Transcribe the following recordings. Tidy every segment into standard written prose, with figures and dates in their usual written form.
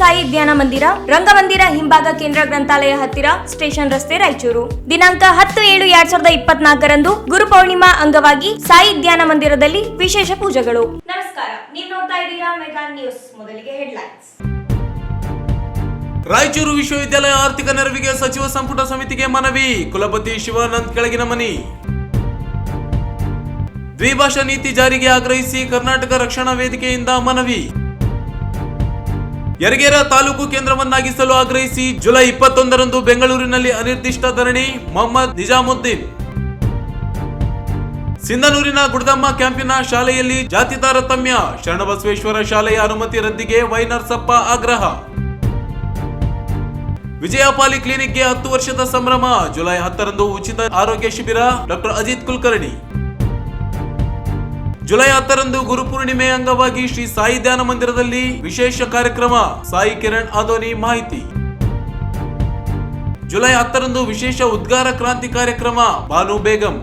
ಸಾಯಿ ಧ್ಯಾನ ಮಂದಿರ, ರಂಗಮಂದಿರ ಹಿಂಭಾಗ, ಕೇಂದ್ರ ಗ್ರಂಥಾಲಯ ಹತ್ತಿರ, ಸ್ಟೇಷನ್ ರಸ್ತೆ, ರಾಯಚೂರು. ದಿನಾಂಕ 10/7/2024 ಗುರು ಪೌರ್ಣಿಮಾ ಅಂಗವಾಗಿ ಸಾಯಿ ಧ್ಯಾನ ಮಂದಿರದಲ್ಲಿ ವಿಶೇಷ ಪೂಜೆಗಳು. ನಮಸ್ಕಾರ, ನೀವು ನೋಡ್ತಾ ಇದ್ದೀರಾ ಮೆಗಾ ನ್ಯೂಸ್. ಮೊದಲಿಗೆ ಹೆಡ್ಲೈನ್ಸ್. ರಾಯಚೂರು ವಿಶ್ವವಿದ್ಯಾಲಯ ಆರ್ಥಿಕ ನೆರವಿಗೆ ಸಚಿವ ಸಂಪುಟ ಸಮಿತಿಗೆ ಮನವಿ. ಕುಲಪತಿ ಶಿವಾನಂದ್ ಕೆಳಗಿನ ಮನಿ. ದ್ವಿಭಾಷಾ ನೀತಿ ಜಾರಿಗೆ ಆಗ್ರಹಿಸಿ ಕರ್ನಾಟಕ ರಕ್ಷಣಾ ವೇದಿಕೆಯಿಂದ ಮನವಿ. ಯರಗೇರ ತಾಲೂಕು ಕೇಂದ್ರವನ್ನಾಗಿಸಲು ಆಗ್ರಹಿಸಿ ಜುಲೈ 21ರಂದು ಬೆಂಗಳೂರಿನಲ್ಲಿ ಅನಿರ್ದಿಷ್ಟ ಧರಣಿ. ಮೊಹಮ್ಮದ್ ನಿಜಾಮುದ್ದೀನ್. ಸಿಂಧನೂರಿನ ಗುಡದಮ್ಮ ಕ್ಯಾಂಪಿನ ಶಾಲೆಯಲ್ಲಿ ಜಾತಿ ತಾರತಮ್ಯ. ಶರಣಬಸವೇಶ್ವರ ಶಾಲೆಯ ಅನುಮತಿ ರದ್ದಿಗೆ ವೈನರ್ಸಪ್ಪ ಆಗ್ರಹ. ವಿಜಯ ಪಾಲಿಕ್ಲಿನಿಕ್ಗೆ 10 ವರ್ಷದ ಸಂಭ್ರಮ. ಜುಲೈ 10ರಂದು ಉಚಿತ ಆರೋಗ್ಯ ಶಿಬಿರ. ಡಾಕ್ಟರ್ ಅಜಿತ್ ಕುಲಕರ್ಣಿ. ಜುಲೈ 10ರಂದು ಗುರುಪೂರ್ಣಿಮೆ ಅಂಗವಾಗಿ ಶ್ರೀ ಸಾಯಿ ಧ್ಯಾನ ಮಂದಿರದಲ್ಲಿ ವಿಶೇಷ ಕಾರ್ಯಕ್ರಮ. ಸಾಯಿ ಕಿರಣ್ ಆದೋನಿ ಮಾಹಿತಿ. ಜುಲೈ 10ರಂದು ವಿಶೇಷ ಉದ್ಗಾರ ಕ್ರಾಂತಿ ಕಾರ್ಯಕ್ರಮ. ಬಾನು ಬೇಗಂ.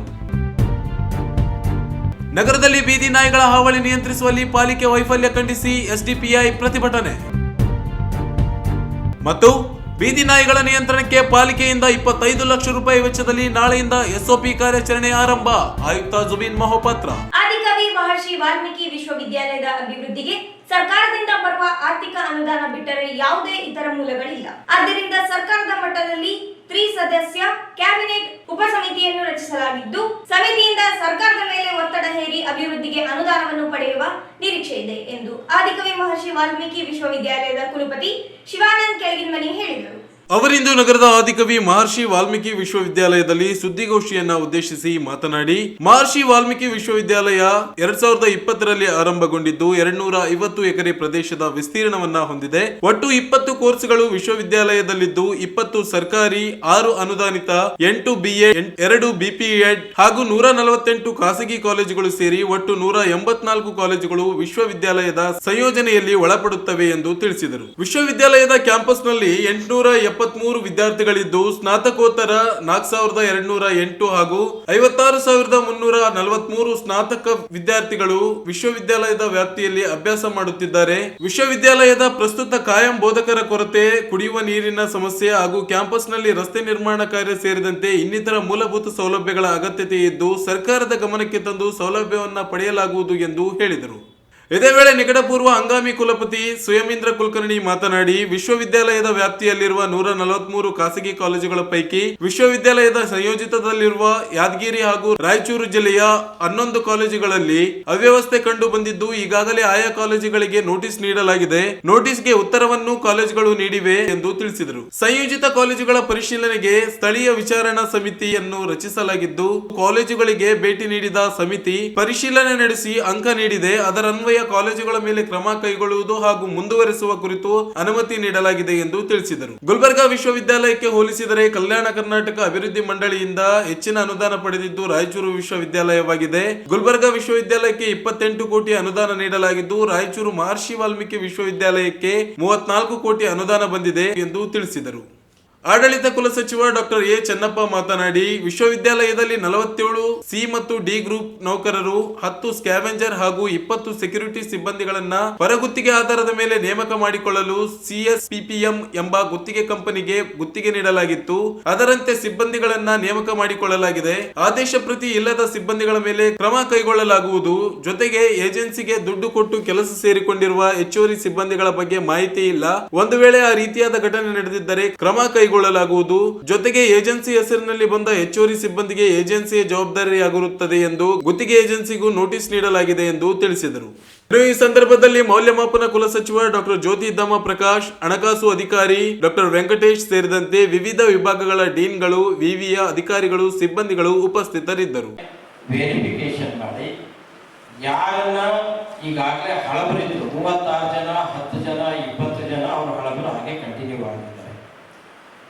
ನಗರದಲ್ಲಿ ಬೀದಿ ನಾಯಿಗಳ ಹಾವಳಿ ನಿಯಂತ್ರಿಸುವಲ್ಲಿ ಪಾಲಿಕೆ ವೈಫಲ್ಯ ಖಂಡಿಸಿ ಎಸ್ಡಿಪಿಐ ಪ್ರತಿಭಟನೆ. ಮತ್ತು ಬೀದಿ ನಾಯಿಗಳ ನಿಯಂತ್ರಣಕ್ಕೆ ಪಾಲಿಕೆಯಿಂದ 25 ಲಕ್ಷ ರೂಪಾಯಿ ವೆಚ್ಚದಲ್ಲಿ ನಾಳೆಯಿಂದ ಎಸ್ಒಪಿ ಕಾರ್ಯಾಚರಣೆ ಆರಂಭ. ಆಯುಕ್ತ ಜುಬಿನ್ ಮಹೋಪಾತ್ರ. ಆದಿಕವಿ ಮಹರ್ಷಿ ವಾಲ್ಮೀಕಿ ವಿಶ್ವವಿದ್ಯಾಲಯದ ಅಭಿವೃದ್ಧಿಗೆ ಸರ್ಕಾರದಿಂದ ಬರುವ ಆರ್ಥಿಕ ಅನುದಾನ ಬಿಟ್ಟರೆ ಯಾವುದೇ ಇತರ ಮೂಲಗಳಿಲ್ಲ. ಆದ್ದರಿಂದ ಸರ್ಕಾರದ ಮಟ್ಟದಲ್ಲಿ ತ್ರಿಸದಸ್ಯ ಕ್ಯಾಬಿನೆಟ್ ಉಪಸಮಿತಿಯನ್ನು ರಚಿಸಲಾಗಿದ್ದು, ಸಮಿತಿಯಿಂದ ಸರ್ಕಾರದ ಮೇಲೆ ಒತ್ತಡ ಹೇರಿ ಅಭಿವೃದ್ಧಿಗೆ ಅನುದಾನವನ್ನು ಪಡೆಯುವ ನಿರೀಕ್ಷೆ ಇದೆ ಎಂದು ಆದಿಕವಿ ಮಹರ್ಷಿ ವಾಲ್ಮೀಕಿ ವಿಶ್ವವಿದ್ಯಾಲಯದ ಕುಲಪತಿ ಶಿವಾನಂದ್ ಕೆಳಗಿನಮನಿ ಹೇಳಿದರು. ಅವರಿಂದು ನಗರದ ಆದಿಕವಿ ಮಹರ್ಷಿ ವಾಲ್ಮೀಕಿ ವಿಶ್ವವಿದ್ಯಾಲಯದಲ್ಲಿ ಸುದ್ದಿಗೋಷ್ಠಿಯನ್ನ ಉದ್ದೇಶಿಸಿ ಮಾತನಾಡಿ, ಮಹರ್ಷಿ ವಾಲ್ಮೀಕಿ ವಿಶ್ವವಿದ್ಯಾಲಯ 2020ರಲ್ಲಿ ಆರಂಭಗೊಂಡಿದ್ದು 250 ಎಕರೆ ಪ್ರದೇಶದ ವಿಸ್ತೀರ್ಣವನ್ನ ಹೊಂದಿದೆ. ಒಟ್ಟು 20 ಕೋರ್ಸ್ಗಳು ವಿಶ್ವವಿದ್ಯಾಲಯದಲ್ಲಿದ್ದು 20 ಸರ್ಕಾರಿ, 6 ಅನುದಾನಿತ, 8 BA, 2 BPEd ಹಾಗೂ 148 ಖಾಸಗಿ ಕಾಲೇಜುಗಳು ಸೇರಿ ಒಟ್ಟು 184 ಕಾಲೇಜುಗಳು ವಿಶ್ವವಿದ್ಯಾಲಯದ ಸಂಯೋಜನೆಯಲ್ಲಿ ಒಳಪಡುತ್ತವೆ ಎಂದು ತಿಳಿಸಿದರು. ವಿಶ್ವವಿದ್ಯಾಲಯದ ಕ್ಯಾಂಪಸ್ನಲ್ಲಿ 873 ವಿದ್ಯಾರ್ಥಿಗಳಿದ್ದು, ಸ್ನಾತಕೋತ್ತರ 4208 ಹಾಗೂ 56343 ಸ್ನಾತಕ ವಿದ್ಯಾರ್ಥಿಗಳು ವಿಶ್ವವಿದ್ಯಾಲಯದ ವ್ಯಾಪ್ತಿಯಲ್ಲಿ ಅಭ್ಯಾಸ ಮಾಡುತ್ತಿದ್ದಾರೆ. ವಿಶ್ವವಿದ್ಯಾಲಯದ ಪ್ರಸ್ತುತ ಕಾಯಂ ಬೋಧಕರ ಕೊರತೆ, ಕುಡಿಯುವ ನೀರಿನ ಸಮಸ್ಯೆ ಹಾಗೂ ಕ್ಯಾಂಪಸ್ನಲ್ಲಿ ರಸ್ತೆ ನಿರ್ಮಾಣ ಕಾರ್ಯ ಸೇರಿದಂತೆ ಇನ್ನಿತರ ಮೂಲಭೂತ ಸೌಲಭ್ಯಗಳ ಅಗತ್ಯತೆ ಇದ್ದು, ಸರ್ಕಾರದ ಗಮನಕ್ಕೆ ತಂದು ಸೌಲಭ್ಯವನ್ನ ಪಡೆಯಲಾಗುವುದು ಎಂದು ಹೇಳಿದರು. ಇದೇ ವೇಳೆ ನಿಕಟಪೂರ್ವ ಹಂಗಾಮಿ ಕುಲಪತಿ ಸುಯಮೀಂದ್ರ ಕುಲಕರ್ಣಿ ಮಾತನಾಡಿ, ವಿಶ್ವವಿದ್ಯಾಲಯದ ವ್ಯಾಪ್ತಿಯಲ್ಲಿರುವ 143 ಖಾಸಗಿ ಕಾಲೇಜುಗಳ ಪೈಕಿ ವಿಶ್ವವಿದ್ಯಾಲಯದ ಸಂಯೋಜಿತದಲ್ಲಿರುವ ಯಾದಗಿರಿ ಹಾಗೂ ರಾಯಚೂರು ಜಿಲ್ಲೆಯ 11 ಕಾಲೇಜುಗಳಲ್ಲಿ ಅವ್ಯವಸ್ಥೆ ಕಂಡು ಬಂದಿದ್ದು, ಈಗಾಗಲೇ ಆಯಾ ಕಾಲೇಜುಗಳಿಗೆ ನೋಟಿಸ್ ನೀಡಲಾಗಿದೆ. ನೋಟಿಸ್ಗೆ ಉತ್ತರವನ್ನು ಕಾಲೇಜುಗಳು ನೀಡಿವೆ ಎಂದು ತಿಳಿಸಿದರು. ಸಂಯೋಜಿತ ಕಾಲೇಜುಗಳ ಪರಿಶೀಲನೆಗೆ ಸ್ಥಳೀಯ ವಿಚಾರಣಾ ಸಮಿತಿಯನ್ನು ರಚಿಸಲಾಗಿದ್ದು, ಕಾಲೇಜುಗಳಿಗೆ ಭೇಟಿ ನೀಡಿದ ಸಮಿತಿ ಪರಿಶೀಲನೆ ನಡೆಸಿ ಅಂಕ ನೀಡಿದೆ. ಅದರನ್ವಯ ಕಾಲೇಜುಗಳ ಮೇಲೆ ಕ್ರಮ ಕೈಗೊಳ್ಳುವುದು ಹಾಗೂ ಮುಂದುವರೆಸುವ ಕುರಿತು ಅನುಮತಿ ನೀಡಲಾಗಿದೆ ಎಂದು ತಿಳಿಸಿದರು. ಗುಲ್ಬರ್ಗಾ ವಿಶ್ವವಿದ್ಯಾಲಯಕ್ಕೆ ಹೋಲಿಸಿದರೆ ಕಲ್ಯಾಣ ಕರ್ನಾಟಕ ಅಭಿವೃದ್ಧಿ ಮಂಡಳಿಯಿಂದ ಹೆಚ್ಚಿನ ಅನುದಾನ ಪಡೆದಿದ್ದು ರಾಯಚೂರು ವಿಶ್ವವಿದ್ಯಾಲಯವಾಗಿದೆ. ಗುಲ್ಬರ್ಗಾ ವಿಶ್ವವಿದ್ಯಾಲಯಕ್ಕೆ 28 ಕೋಟಿ ಅನುದಾನ ನೀಡಲಾಗಿದ್ದು, ರಾಯಚೂರು ಮಹರ್ಷಿ ವಾಲ್ಮೀಕಿ ವಿಶ್ವವಿದ್ಯಾಲಯಕ್ಕೆ 34 ಕೋಟಿ ಅನುದಾನ ಬಂದಿದೆ ಎಂದು ತಿಳಿಸಿದರು. ಆಡಳಿತ ಕುಲಸಚಿವ ಡಾಕ್ಟರ್ ಎ ಚೆನ್ನಪ್ಪ ಮಾತನಾಡಿ, ವಿಶ್ವವಿದ್ಯಾಲಯದಲ್ಲಿ 47 ಸಿ ಮತ್ತು ಡಿ ಗ್ರೂಪ್ ನೌಕರರು, 10 ಸ್ಕ್ಯಾವೆಂಜರ್ ಹಾಗೂ 20 ಸೆಕ್ಯೂರಿಟಿ ಸಿಬ್ಬಂದಿಗಳನ್ನ ಹೊರಗುತ್ತಿಗೆ ಆಧಾರದ ಮೇಲೆ ನೇಮಕ ಮಾಡಿಕೊಳ್ಳಲು CSPPM ಎಂಬ ಗುತ್ತಿಗೆ ಕಂಪನಿಗೆ ಗುತ್ತಿಗೆ ನೀಡಲಾಗಿತ್ತು. ಅದರಂತೆ ಸಿಬ್ಬಂದಿಗಳನ್ನ ನೇಮಕ ಮಾಡಿಕೊಳ್ಳಲಾಗಿದೆ. ಆದೇಶ ಪ್ರತಿ ಇಲ್ಲದ ಸಿಬ್ಬಂದಿಗಳ ಮೇಲೆ ಕ್ರಮ ಕೈಗೊಳ್ಳಲಾಗುವುದು. ಜೊತೆಗೆ ಏಜೆನ್ಸಿಗೆ ದುಡ್ಡು ಕೊಟ್ಟು ಕೆಲಸ ಸೇರಿಕೊಂಡಿರುವ ಹೆಚ್ಚುವರಿ ಸಿಬ್ಬಂದಿಗಳ ಬಗ್ಗೆ ಮಾಹಿತಿ ಇಲ್ಲ. ಒಂದು ವೇಳೆ ಆ ರೀತಿಯಾದ ಘಟನೆ ನಡೆದಿದ್ದರೆ ಕ್ರಮ ಕೈಗೊಳ್ಳಲಾಗುವುದು. ಜೊತೆಗೆ ಏಜೆನ್ಸಿ ಹೆಸರಿನಲ್ಲಿ ಬಂದ ಹೆಚ್ಚುವರಿ ಸಿಬ್ಬಂದಿಗೆ ಏಜೆನ್ಸಿಯ ಜವಾಬ್ದಾರಿಯಾಗಿರುತ್ತದೆ ಎಂದು ಗುತ್ತಿಗೆ ಏಜೆನ್ಸಿಗೂ ನೋಟಿಸ್ ನೀಡಲಾಗಿದೆ ಎಂದು ತಿಳಿಸಿದರು. ಈ ಸಂದರ್ಭದಲ್ಲಿ ಮೌಲ್ಯಮಾಪನ ಕುಲಸಚಿವ ಡಾಕ್ಟರ್ ಜ್ಯೋತಿ ಧಮ್ಮ ಪ್ರಕಾಶ್, ಹಣಕಾಸು ಅಧಿಕಾರಿ ಡಾಕ್ಟರ್ ವೆಂಕಟೇಶ್ ಸೇರಿದಂತೆ ವಿವಿಧ ವಿಭಾಗಗಳ ಡೀನ್ಗಳು, ವಿವಿಯ ಅಧಿಕಾರಿಗಳು, ಸಿಬ್ಬಂದಿಗಳು ಉಪಸ್ಥಿತರಿದ್ದರು. ವೆರಿಫಿಕೇಶನ್ ಮಾಡಿ ಯಾರನ್ನ ಈಗಾಗಲೇ ಹಳಬರಿದ್ರು 36 ಜನ, 10 ಜನ, 20 ಜನ ಅವರು ಹಳಬರು ಹಾಗೆ ಕಂಟಿನ್ಯೂ ಆಗಿದ್ದಾರೆ.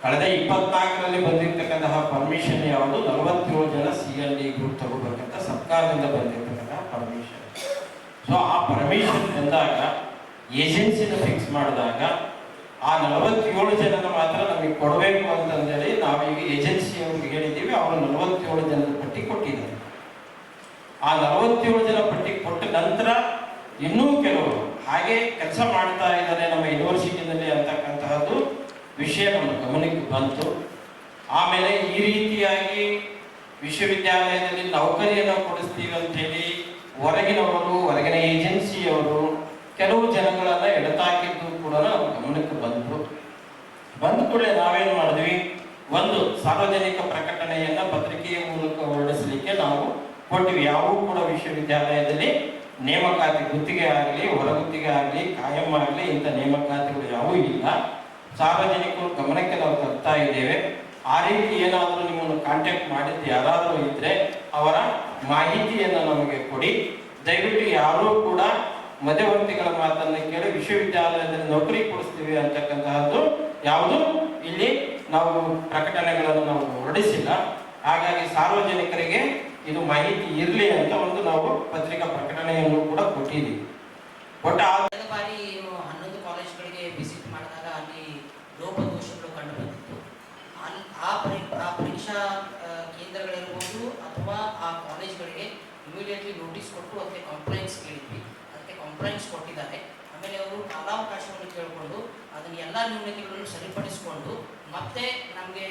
ಕಳೆದ 24ರಲ್ಲಿ ಬಂದಿರತಕ್ಕಂತಹ ಪರ್ಮಿಷನ್ ಯಾವುದು 47 ಜನ CLD ಗ್ರೂಪ್ ತಗೋಬೇಕಂತ ಸರ್ಕಾರದಿಂದ ಬಂದಿರತಕ್ಕಂತಹ ಪರ್ಮಿಷನ್. ಸೊ ಆ ಪರ್ಮಿಷನ್ ಬಂದಾಗ ಏಜೆನ್ಸಿನ ಫಿಕ್ಸ್ ಮಾಡಿದಾಗ ಆ 47 ಜನನ ಮಾತ್ರ ನಮಗೆ ಕೊಡಬೇಕು ಅಂತಂದೇಳಿ ನಾವೀಗ ಏಜೆನ್ಸಿಯವ್ರಿಗೆ ಹೇಳಿದ್ದೀವಿ. ಅವರು 47 ಜನದ ಪಟ್ಟಿ ಕೊಟ್ಟಿದ್ದಾರೆ. ಆ 47 ಜನ ಪಟ್ಟಿ ಕೊಟ್ಟ ನಂತರ ಇನ್ನೂ ಕೆಲವರು ಹಾಗೆ ಕೆಲಸ ಮಾಡ್ತಾ ಇದ್ದಾರೆ ನಮ್ಮ ಯೂನಿವರ್ಸಿಟಿನಲ್ಲಿ ಅಂತ ಅಂತಕ್ಕಂತಹದ್ದು ವಿಷಯ ನಮ್ಮ ಗಮನಕ್ಕೆ ಬಂತು. ಆಮೇಲೆ ಈ ರೀತಿಯಾಗಿ ವಿಶ್ವವಿದ್ಯಾಲಯದಲ್ಲಿ ನೌಕರಿಯನ್ನು ಕೊಡಿಸ್ತೀವಿ ಅಂತ ಹೇಳಿ ಹೊರಗಿನವರು, ಹೊರಗಿನ ಏಜೆನ್ಸಿಯವರು ಕೆಲವು ಜನಗಳನ್ನ ಎಡತಾಕಿದ್ದು ಕೂಡ ನಮ್ಮ ಗಮನಕ್ಕೆ ಬಂತು. ಬಂದ ಕೂಡಲೇ ನಾವೇನು ಮಾಡಿದ್ವಿ, ಒಂದು ಸಾರ್ವಜನಿಕ ಪ್ರಕಟಣೆಯನ್ನ ಪತ್ರಿಕೆಯ ಮೂಲಕ ಹೊರಡಿಸಲಿಕ್ಕೆ ನಾವು ಕೊಟ್ಟಿವಿ. ಯಾವೂ ಕೂಡ ವಿಶ್ವವಿದ್ಯಾಲಯದಲ್ಲಿ ನೇಮಕಾತಿ, ಗುತ್ತಿಗೆ ಆಗಲಿ, ಹೊರಗುತ್ತಿಗೆ ಆಗಲಿ, ಕಾಯಂ ಆಗಲಿ, ಇಂಥ ನೇಮಕಾತಿಗಳು ಯಾವೂ ಇಲ್ಲ. ಸಾರ್ವಜನಿಕರು ಗಮನಕ್ಕೆ ನಾವು ತರ್ತಾ ಇದ್ದೇವೆ. ಆ ರೀತಿ ಏನಾದರೂ ನಿಮ್ಮನ್ನು ಕಾಂಟ್ಯಾಕ್ಟ್ ಮಾಡಿದ್ದು ಯಾರಾದರೂ ಇದ್ರೆ ಅವರ ಮಾಹಿತಿಯನ್ನು ನಮಗೆ ಕೊಡಿ. ದಯವಿಟ್ಟು ಯಾರೂ ಕೂಡ ಮಧ್ಯವರ್ತಿಗಳ ಮಾತನ್ನು ಕೇಳಿ ವಿಶ್ವವಿದ್ಯಾಲಯದಲ್ಲಿ ನೌಕರಿ ಕೊಡಿಸ್ತೀವಿ ಅಂತಕ್ಕಂತಹದ್ದು ಯಾವುದು ಇಲ್ಲಿ ನಾವು ಪ್ರಕಟಣೆಗಳನ್ನು ನಾವು ಹೊರಡಿಸಿಲ್ಲ. ಹಾಗಾಗಿ ಸಾರ್ವಜನಿಕರಿಗೆ ಇದು ಮಾಹಿತಿ ಇರಲಿ ಅಂತ ಒಂದು ನಾವು ಪತ್ರಿಕಾ ಪ್ರಕಟಣೆಯನ್ನು ಕೂಡ ಕೊಟ್ಟಿದ್ದೀವಿ. ಒಟ್ಟು ಕಳೆದ ಬಾರಿ 11 ಕಾಲೇಜುಗಳಿಗೆ ವಿಸಿಟ್ ಮಾಡಿದಾಗ ಅಲ್ಲಿ ಲೋಪದೋಷಗಳು ಕಂಡು ಬಂದಿತ್ತು. ಆ ಪರೀಕ್ಷಾ ಕೇಂದ್ರಗಳಿರ್ಬೋದು ಅಥವಾ ಆ ಕಾಲೇಜ್ಗಳಿಗೆ ಇಮಿಡಿಯೇಟ್ಲಿ ನೋಟಿಸ್ ಕೊಟ್ಟು ಅದಕ್ಕೆ ಕಂಪ್ಲೇಂಟ್ಸ್ ಕೇಳಿದ್ವಿ. ಅದಕ್ಕೆ ಕಂಪ್ಲೇಂಟ್ಸ್ ಕೊಟ್ಟಿದ್ದಾರೆ. ಆಮೇಲೆ ಅವರು ಕಾಲಾವಕಾಶವನ್ನು ಕೇಳಿಕೊಂಡು ಅದನ್ನ ಎಲ್ಲ ನ್ಯೂನತೆಗಳನ್ನು ಸರಿಪಡಿಸಿಕೊಂಡು ಮತ್ತೆ ನಮಗೆ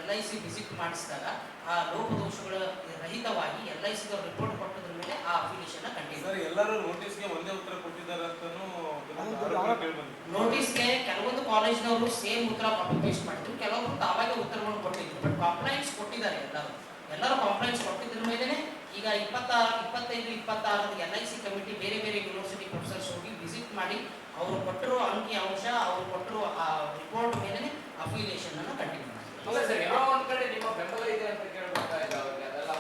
LIC ವಿಸಿಟ್ ಮಾಡಿಸಿದಾಗ ಆ ಲೋಪದೋಷಗಳ ರಹಿತವಾಗಿ LIC ರಿಪೋರ್ಟ್ ಕೊಟ್ಟದ್ರ ಮೇಲೆ ಆ ಅಫಿಲಿಯೇಷನ್ ಕಂಟಿನ್ಯೂ. ಎಲ್ಲರೂ ನೋಟಿಸ್ಗೆ ಒಂದೇ ಉತ್ತರ ಕೊಟ್ಟಿದ್ದಾರೆ ಅಂತಾನೂ ನೋಟಿಸ್ಗೆ ಕೆಲವೊಂದು ಕಾಲೇಜ್ನವರು ಸೇಮ್ ಉತ್ತರ ಕಾಪಿ ಪೇಸ್ಟ್ ಮಾಡಿದ್ರು, ಕೆಲವೊಬ್ರು ತಾವಾಗೆ ಉತ್ತರವನ್ನು ಕೊಟ್ಟಿದ್ರು. ಬಟ್ ಕಂಪ್ಲೇಂಟ್ಸ್ ಕೊಟ್ಟಿದ್ದಾರೆ ಎಲ್ಲರೂ ಕಂಪ್ಲೇಂಟ್ಸ್ ಕೊಟ್ಟಿದ್ರ ಮೇಲೆ ಈಗ 25, 26 LIC ಕಮಿಟಿ ಬೇರೆ ಬೇರೆ ಯೂನಿವರ್ಸಿಟಿ ಪ್ರೊಫೆಸರ್ಸ್ ಹೋಗಿ ವಿಸಿಟ್ ಮಾಡಿ ಅವರು ಕೊಟ್ಟಿರೋ ಅಂಕಿ ಅಂಶ, ಅವರು ಕೊಟ್ಟಿರೋ ಆ ರಿಪೋರ್ಟ್ ಮೇಲೆ ಅಫಿಲಿಯೇಷನ್ ಅನ್ನು ಕಂಟಿನ್ಯೂ ಮಾಡಿ. ನಿಮ್ಮ ಬೆಂಬಲ ಇದೆ ಅಂತ ಕೇಳ್ತಾ ಇದ್ದಾರೆ. ಅದೆಲ್ಲ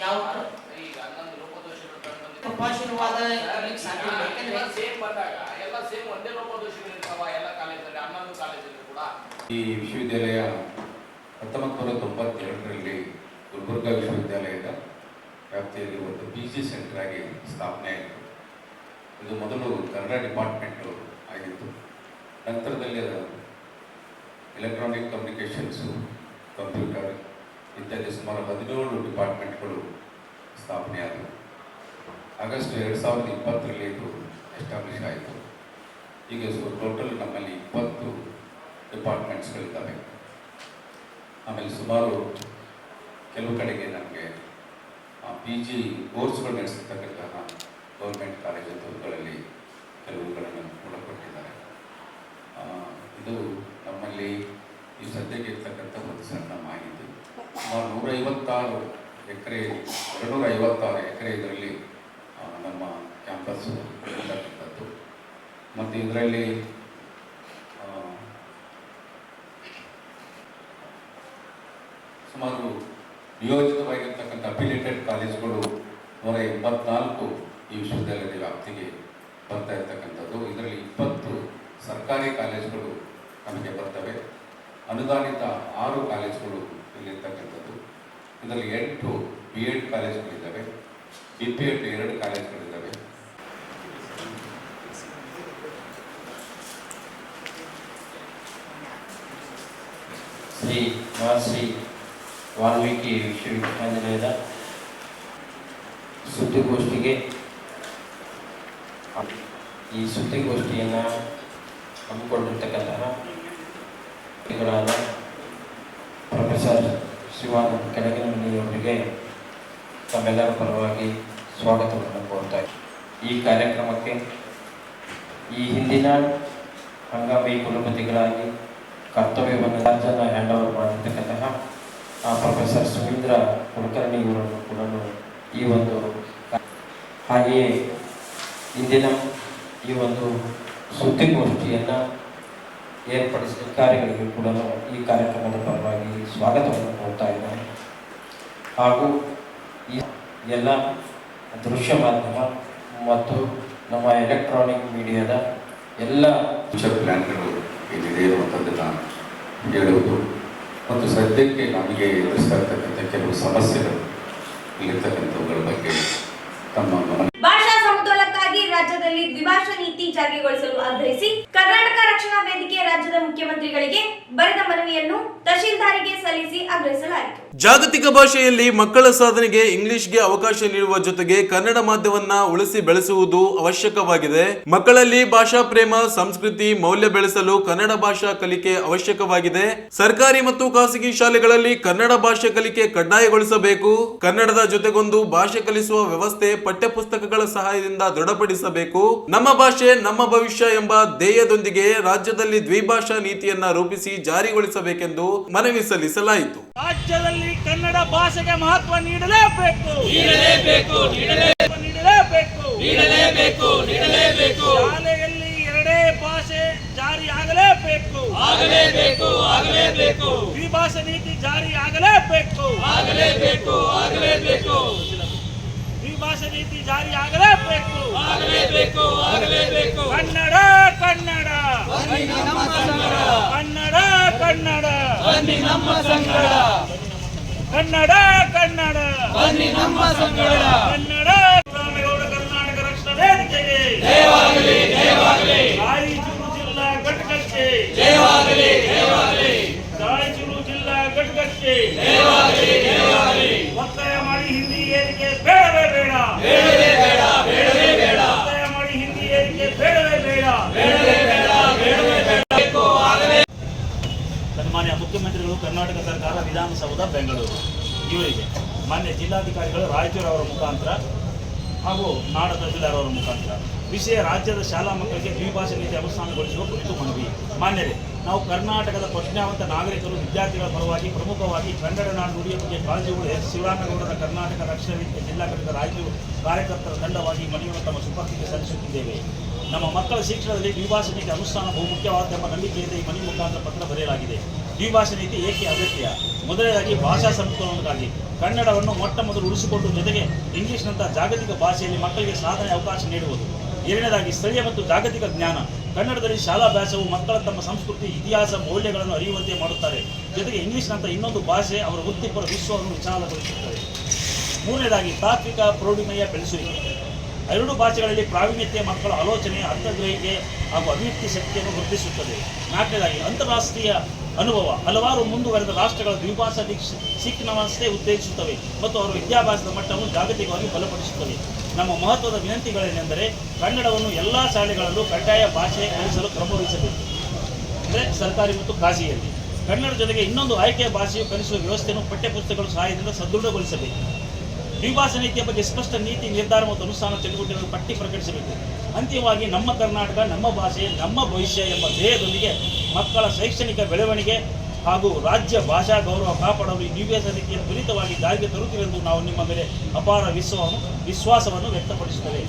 ಯಾವ ಈಗ 11 ಲೋಪದೋಷಗಳು ಕೃಪಾಶೀರ್ವಾದ ಸಾಧ್ಯ ಇಲ್ಲ. ಯಾಕಂದ್ರೆ ಸೇಮ್ ಬಂದಾಗ ಎಲ್ಲ ಸೇಮ್ ಒಂದೇ ಲೋಪದೋಷಗಳು ಇರ್ತಾವ ಎಲ್ಲ ಕಾಲೇಜಲ್ಲಿ, 11 ಕಾಲೇಜಲ್ಲಿ ಕೂಡ. ಈ ವಿಶ್ವವಿದ್ಯಾಲಯ 1992ರಲ್ಲಿ ಗುಲ್ಬರ್ಗಾ ವಿಶ್ವವಿದ್ಯಾಲಯದ ವ್ಯಾಪ್ತಿಯಲ್ಲಿ ಒಂದು PG ಸೆಂಟರ್ ಆಗಿ ಸ್ಥಾಪನೆ ಆಯಿತು. ಇದು ಮೊದಲು ಕನ್ನಡ ಡಿಪಾರ್ಟ್ಮೆಂಟು ಆಗಿತ್ತು. ನಂತರದಲ್ಲಿ ಅದು ಎಲೆಕ್ಟ್ರಾನಿಕ್ ಕಮ್ಯುನಿಕೇಷನ್ಸು, ಕಂಪ್ಯೂಟರ್ ಇತ್ಯಾದಿ ಸುಮಾರು 17 ಡಿಪಾರ್ಟ್ಮೆಂಟ್ಗಳು ಸ್ಥಾಪನೆ ಆದವು. ಆಗಸ್ಟ್ 2020ರಲ್ಲಿ ಇದು ಎಸ್ಟಾಬ್ಲಿಷ್ ಆಯಿತು. ಈಗ ಟೋಟಲ್ ನಮ್ಮಲ್ಲಿ 20 ಡಿಪಾರ್ಟ್ಮೆಂಟ್ಸ್ಗಳಿದ್ದಾವೆ. ಆಮೇಲೆ ಸುಮಾರು ಕೆಲವು ಕಡೆಗೆ ನಮಗೆ PG ಕೋರ್ಸ್ಗಳು ನಡೆಸಿರ್ತಕ್ಕಂತಹ ಗೌರ್ಮೆಂಟ್ ಕಾಲೇಜುಗಳಲ್ಲಿ ಕೆಲವುಗಳನ್ನು ಕೂಡ ಕೊಟ್ಟಿದ್ದಾರೆ. ಇದು ನಮ್ಮಲ್ಲಿ ಈ ಸದ್ಯಕ್ಕೆ ಇರ್ತಕ್ಕಂಥ ಒಂದು ಸಣ್ಣ ಮಾಹಿತಿ. ಸುಮಾರು 256 ಎಕರೆ ಇದರಲ್ಲಿ ನಮ್ಮ ಕ್ಯಾಂಪಸ್ ಇರ್ತಕ್ಕಂಥದ್ದು. ಮತ್ತು ಇದರಲ್ಲಿ ಸುಮಾರು ನಿಯೋಜಿತವಾಗಿರ್ತಕ್ಕಂಥ ಅಫಿಲಿಯೇಟೆಡ್ ಕಾಲೇಜುಗಳು 184 ಈ ವಿಶ್ವವಿದ್ಯಾಲಯದ ವ್ಯಾಪ್ತಿಗೆ ಬರ್ತಾ ಇರ್ತಕ್ಕಂಥದ್ದು. ಇದರಲ್ಲಿ 20 ಸರ್ಕಾರಿ ಕಾಲೇಜುಗಳು ನಮಗೆ ಬರ್ತವೆ. ಅನುದಾನಿತ 6 ಕಾಲೇಜುಗಳು ಇಲ್ಲಿರ್ತಕ್ಕಂಥದ್ದು. ಇದರಲ್ಲಿ 8 B.Ed ಕಾಲೇಜುಗಳಿದ್ದಾವೆ, B.Ped 2 ಕಾಲೇಜುಗಳಿದ್ದಾವೆ. ಶ್ರೀ ಮಹರ್ಷಿ ವಾಲ್ಮೀಕಿ ವಿಶ್ವವಿದ್ಯಾನಿಲಯದ ಸುದ್ದಿಗೋಷ್ಠಿಗೆ ಈ ಸುದ್ದಿಗೋಷ್ಠಿಯನ್ನು ಹಮ್ಮಿಕೊಂಡಿರ್ತಕ್ಕಂತಹ ಪ್ರೊಫೆಸರ್ ಶಿವಾನಂದ ಕೆಳಗಿನಮನಿಯವರಿಗೆ ತಮ್ಮೆಲ್ಲರ ಪರವಾಗಿ ಸ್ವಾಗತವನ್ನು ಕೋರ್ತಾ ಇದ್ದೀನಿ. ಈ ಕಾರ್ಯಕ್ರಮಕ್ಕೆ ಈ ಹಿಂದಿನ ಹಂಗಾಮಿ ಕುಲಪತಿಗಳಾಗಿ ಕರ್ತವ್ಯವನ್ನು ಹ್ಯಾಂಡ್ ಓವರ್ ಮಾಡಿರ್ತಕ್ಕಂತಹ ಪ್ರೊಫೆಸರ್ ಸುಮೀಂದ್ರ ಕುಲಕರ್ಣಿ ಇವರನ್ನು ಕೂಡ ಈ ಒಂದು ಹಾಗೆಯೇ ಇಂದಿನ ಈ ಒಂದು ಸುದ್ದಿಗೋಷ್ಠಿಯನ್ನು ಏರ್ಪಡಿಸಿದ ಅಧಿಕಾರಿಗಳಿಗೂ ಕೂಡ ಈ ಕಾರ್ಯಕ್ರಮದ ಪರವಾಗಿ ಸ್ವಾಗತವನ್ನು ಕೋರ್ತಾ ಇದ್ದಾರೆ. ಹಾಗೂ ಈ ಎಲ್ಲ ದೃಶ್ಯ ಮಾಧ್ಯಮ ಮತ್ತು ನಮ್ಮ ಎಲೆಕ್ಟ್ರಾನಿಕ್ ಮೀಡಿಯಾದ ಎಲ್ಲ ಫ್ಯೂಚರ್ ಪ್ಲ್ಯಾನ್ಗಳು ಏನಿದೆ ಅನ್ನುವಂಥದ್ದನ್ನು ಹೇಳುವುದು ಮತ್ತು ಸದ್ಯಕ್ಕೆ ನಮಗೆ ಎದುರಿಸ್ತಾ ಇರ್ತಕ್ಕಂಥ ಕೆಲವು ಸಮಸ್ಯೆಗಳು ಇಲ್ಲಿರ್ತಕ್ಕಂಥವುಗಳ ಬಗ್ಗೆ ತಮ್ಮ ಭಾಷಾ ಸಮತೋಲನಕ್ಕಾಗಿ ರಾಜ್ಯದಲ್ಲಿ ದ್ವಿಭಾಷಾ ನೀತಿ ಜಾರಿಗೊಳಿಸಲು ಆಗ್ರಹಿಸಿ ಕರ್ನಾಟಕ ರಕ್ಷಣಾ ವೇದಿಕೆ ರಾಜ್ಯದ ಮುಖ್ಯಮಂತ್ರಿಗಳಿಗೆ ಬರೆದ ಮನವಿಯನ್ನು ತಹಶೀಲ್ದಾರಿಗೆ ಸಲ್ಲಿಸಿ ಆಗ್ರಹಿಸಲಾಯಿತು. ಜಾಗತಿಕ ಭಾಷೆಯಲ್ಲಿ ಮಕ್ಕಳ ಸಾಧನೆಗೆ ಇಂಗ್ಲಿಷ್ಗೆ ಅವಕಾಶ ನೀಡುವ ಜೊತೆಗೆ ಕನ್ನಡ ಮಾಧ್ಯಮವನ್ನ ಉಳಿಸಿ ಬೆಳೆಸುವುದು ಅವಶ್ಯಕವಾಗಿದೆ. ಮಕ್ಕಳಲ್ಲಿ ಭಾಷಾ ಪ್ರೇಮ, ಸಂಸ್ಕೃತಿ, ಮೌಲ್ಯ ಬೆಳೆಸಲು ಕನ್ನಡ ಭಾಷಾ ಕಲಿಕೆ ಅವಶ್ಯಕವಾಗಿದೆ. ಸರ್ಕಾರಿ ಮತ್ತು ಖಾಸಗಿ ಶಾಲೆಗಳಲ್ಲಿ ಕನ್ನಡ ಭಾಷೆ ಕಲಿಕೆ ಕಡ್ಡಾಯಗೊಳಿಸಬೇಕು. ಕನ್ನಡದ ಜೊತೆಗೊಂದು ಭಾಷೆ ಕಲಿಸುವ ವ್ಯವಸ್ಥೆ ಪಠ್ಯಪುಸ್ತಕಗಳ ಸಹಾಯದಿಂದ ದೃಢಪಡಿಸಬೇಕು. ನಮ್ಮ ಭಾಷೆ ನಮ್ಮ ಭವಿಷ್ಯ ಎಂಬ ಧ್ಯೇಯದೊಂದಿಗೆ ರಾಜ್ಯದಲ್ಲಿ ದ್ವಿಭಾಷಾ ನೀತಿಯನ್ನ ರೂಪಿಸಿ ಜಾರಿಗೊಳಿಸಬೇಕೆಂದು ಮನವಿ ಸಲ್ಲಿಸಲಾಯಿತು. ರಾಜ್ಯದಲ್ಲಿ ಕನ್ನಡ ಭಾಷೆಗೆ ಮಹತ್ವ ನೀಡಲೇಬೇಕು. ಶಾಲೆಯಲ್ಲಿ ಎರಡೇ ಭಾಷೆ ಜಾರಿ ಆಗಲೇಬೇಕು. ದ್ವಿಭಾಷಾ ನೀತಿ ಜಾರಿ ಆಗಲೇಬೇಕು. ದ್ವಿಭಾಷಾ ನೀತಿ ಜಾರಿ ಆಗಲೇಬೇಕು. ಕನ್ನಡ ಕನ್ನಡ ಕನ್ನಡ ಕನ್ನಡ ಕನ್ನಡ ಕನ್ನಡ ಕನ್ನಡ ರಾಮೇಗೌಡ ಕರ್ನಾಟಕ ರಕ್ಷಣಾ ವೇದಿಕೆಗೆ ರಾಯಚೂರು ಜಿಲ್ಲಾ ಘಟಕಕ್ಕೆ ರಾಯಚೂರು ಜಿಲ್ಲಾ ಘಟಕಕ್ಕೆ ಒತ್ತಾಯ ಮಾಡಿ ಹಿಂದಿ ಏರಿಕೆ ಬೇಡವೇ ಬೇಡ. ಒತ್ತಾಯ ಮಾಡಿ ಹಿಂದಿ ಏರಿಕೆ ಬೇಡವೇ ಬೇಡ. ಸನ್ಮಾನ್ಯ ಮುಖ್ಯಮಂತ್ರಿಗಳು, ಕರ್ನಾಟಕ ಸರ್ಕಾರ, ವಿಧಾನಸೌಧ ಬೆಂಗಳೂರು ಇವರಿಗೆ ಮಾನ್ಯ ಜಿಲ್ಲಾಧಿಕಾರಿಗಳು ರಾಯಚೂರು ಅವರ ಮುಖಾಂತರ ಹಾಗೂ ನಾಡ ತಹಸೀಲ್ದಾರ್ ಅವರ ಮುಖಾಂತರ ವಿಷಯ ರಾಜ್ಯದ ಶಾಲಾ ಮಕ್ಕಳಿಗೆ ದ್ವಿಭಾಷಾ ನೀತಿ ಅನುಷ್ಠಾನಗೊಳಿಸುವ ಕುರಿತು ಮನವಿ. ಮಾನ್ಯರೇ, ನಾವು ಕರ್ನಾಟಕದ ಪ್ರಜ್ಞಾವಂತ ನಾಗರಿಕರು, ವಿದ್ಯಾರ್ಥಿಗಳ ಪರವಾಗಿ ಪ್ರಮುಖವಾಗಿ ಕನ್ನಡ ನಾಡು ನುಡಿಯ ಬಗ್ಗೆ ಕಾಳಜಿಗಳು ಎಸ್ ಶಿವರಾಮೇಗೌಡರ ಕರ್ನಾಟಕ ರಕ್ಷಣಾ ವೇದಿಕೆ ಜಿಲ್ಲಾ ಘಟಕ ರಾಯಚೂರು ಕಾರ್ಯಕರ್ತರ ತಂಡವಾಗಿ ಮನವಿಯನ್ನು ತಮ್ಮ ಸುಪರ್ದಿಗೆ ಸಲ್ಲಿಸುತ್ತಿದ್ದೇವೆ. ನಮ್ಮ ಮಕ್ಕಳ ಶಿಕ್ಷಣದಲ್ಲಿ ದ್ವಿಭಾಷಾ ನೀತಿ ಅನುಷ್ಠಾನ ಬಹುಮುಖ್ಯವಾದ ನಂಬಿಕೆಯಿಂದ ಈ ಮನವಿ ಮುಖಾಂತರ ಪತ್ರ ಬರೆಯಲಾಗಿದೆ. ದ್ವಿಭಾಷಾ ನೀತಿ ಏಕೆ ಅಗತ್ಯ? ಮೊದಲನೇದಾಗಿ ಭಾಷಾ ಸಂಸ್ಕರಣೆಗಾಗಿ ಕನ್ನಡವನ್ನು ಮೊಟ್ಟ ಮೊದಲು ಉಳಿಸಿಕೊಂಡು ಜೊತೆಗೆ ಇಂಗ್ಲಿಷ್ನಂತಹ ಜಾಗತಿಕ ಭಾಷೆಯಲ್ಲಿ ಮಕ್ಕಳಿಗೆ ಸಾಧನೆ ಅವಕಾಶ ನೀಡುವುದು. ಎರಡನೇದಾಗಿ ಸ್ಥಳೀಯ ಮತ್ತು ಜಾಗತಿಕ ಜ್ಞಾನ. ಕನ್ನಡದಲ್ಲಿ ಶಾಲಾಭ್ಯಾಸವು ಮಕ್ಕಳ ತಮ್ಮ ಸಂಸ್ಕೃತಿ, ಇತಿಹಾಸ, ಮೌಲ್ಯಗಳನ್ನು ಅರಿಯುವಂತೆ ಮಾಡುತ್ತಾರೆ. ಜೊತೆಗೆ ಇಂಗ್ಲಿಷ್ನಂಥ ಇನ್ನೊಂದು ಭಾಷೆ ಅವರ ವೃತ್ತಿಪರ ವಿಶ್ವವನ್ನು ವಿಶಾಲಗೊಳಿಸುತ್ತದೆ. ಮೂರನೇದಾಗಿ ತಾತ್ವಿಕ ಪ್ರೌಢಿಮೆಯ ಬೆಳೆಸುವಿಕೆ. ಎರಡೂ ಭಾಷೆಗಳಲ್ಲಿ ಪ್ರಾವೀಣ್ಯತೆ ಮಕ್ಕಳ ಆಲೋಚನೆ, ಅರ್ಥಗ್ರಹಿಕೆ ಹಾಗೂ ಅಭಿವ್ಯಕ್ತಿ ಶಕ್ತಿಯನ್ನು ವೃದ್ಧಿಸುತ್ತದೆ. ನಾಲ್ಕನೇದಾಗಿ ಅಂತಾರಾಷ್ಟ್ರೀಯ ಅನುಭವ. ಹಲವಾರು ಮುಂದುವರೆದ ರಾಷ್ಟ್ರಗಳ ದ್ವಿಭಾಷಾ ಶಿಕ್ಷಣವನ್ನೇ ಉತ್ತೇಜಿಸುತ್ತವೆ ಮತ್ತು ಅವರ ವಿದ್ಯಾಭ್ಯಾಸದ ಮಟ್ಟವನ್ನು ಜಾಗತಿಕವಾಗಿ ಬಲಪಡಿಸುತ್ತವೆ. ನಮ್ಮ ಮಹತ್ವದ ವಿನಂತಿಗಳೇನೆಂದರೆ ಕನ್ನಡವನ್ನು ಎಲ್ಲ ಶಾಲೆಗಳಲ್ಲೂ ಕಡ್ಡಾಯ ಭಾಷೆ ಕಲಿಸಲು ಕ್ರಮವಹಿಸಬೇಕು. ಅಂದರೆ ಸರ್ಕಾರಿ ಮತ್ತು ಖಾಸಗಿಯಲ್ಲಿ ಕನ್ನಡ ಜೊತೆಗೆ ಇನ್ನೊಂದು ಆಯ್ಕೆಯ ಭಾಷೆಯು ಕಲಿಸುವ ವ್ಯವಸ್ಥೆಯನ್ನು ಪಠ್ಯಪುಸ್ತಕಗಳ ಸಹಾಯದಿಂದ ಸದೃಢಗೊಳಿಸಬೇಕು. ದ್ವಿಭಾಷಾ ನೀತಿಯ ಬಗ್ಗೆ ಸ್ಪಷ್ಟ ನೀತಿ, ನಿರ್ಧಾರ ಮತ್ತು ಅನುಷ್ಠಾನ ಚಟುವಟಿಕೆಗಳನ್ನು ಪಟ್ಟಿ ಪ್ರಕಟಿಸಬೇಕು. ಅಂತಿಮವಾಗಿ ನಮ್ಮ ಕರ್ನಾಟಕ ನಮ್ಮ ಭಾಷೆ ನಮ್ಮ ಭವಿಷ್ಯ ಎಂಬ ಧ್ಯೇಯದೊಂದಿಗೆ ಮಕ್ಕಳ ಶೈಕ್ಷಣಿಕ ಬೆಳವಣಿಗೆ ಹಾಗೂ ರಾಜ್ಯ ಭಾಷಾ ಗೌರವ ಕಾಪಾಡಲು ಈ ದ್ವಿಭಾಷಾ ನೀತಿಯನ್ನು ತ್ವರಿತವಾಗಿ ಜಾರಿಗೆ ತರುತ್ತೀರೆಂದು ನಾವು ನಿಮ್ಮ ಮೇಲೆ ಅಪಾರ ವಿಶ್ವಾಸವನ್ನು ವ್ಯಕ್ತಪಡಿಸುತ್ತೇವೆ.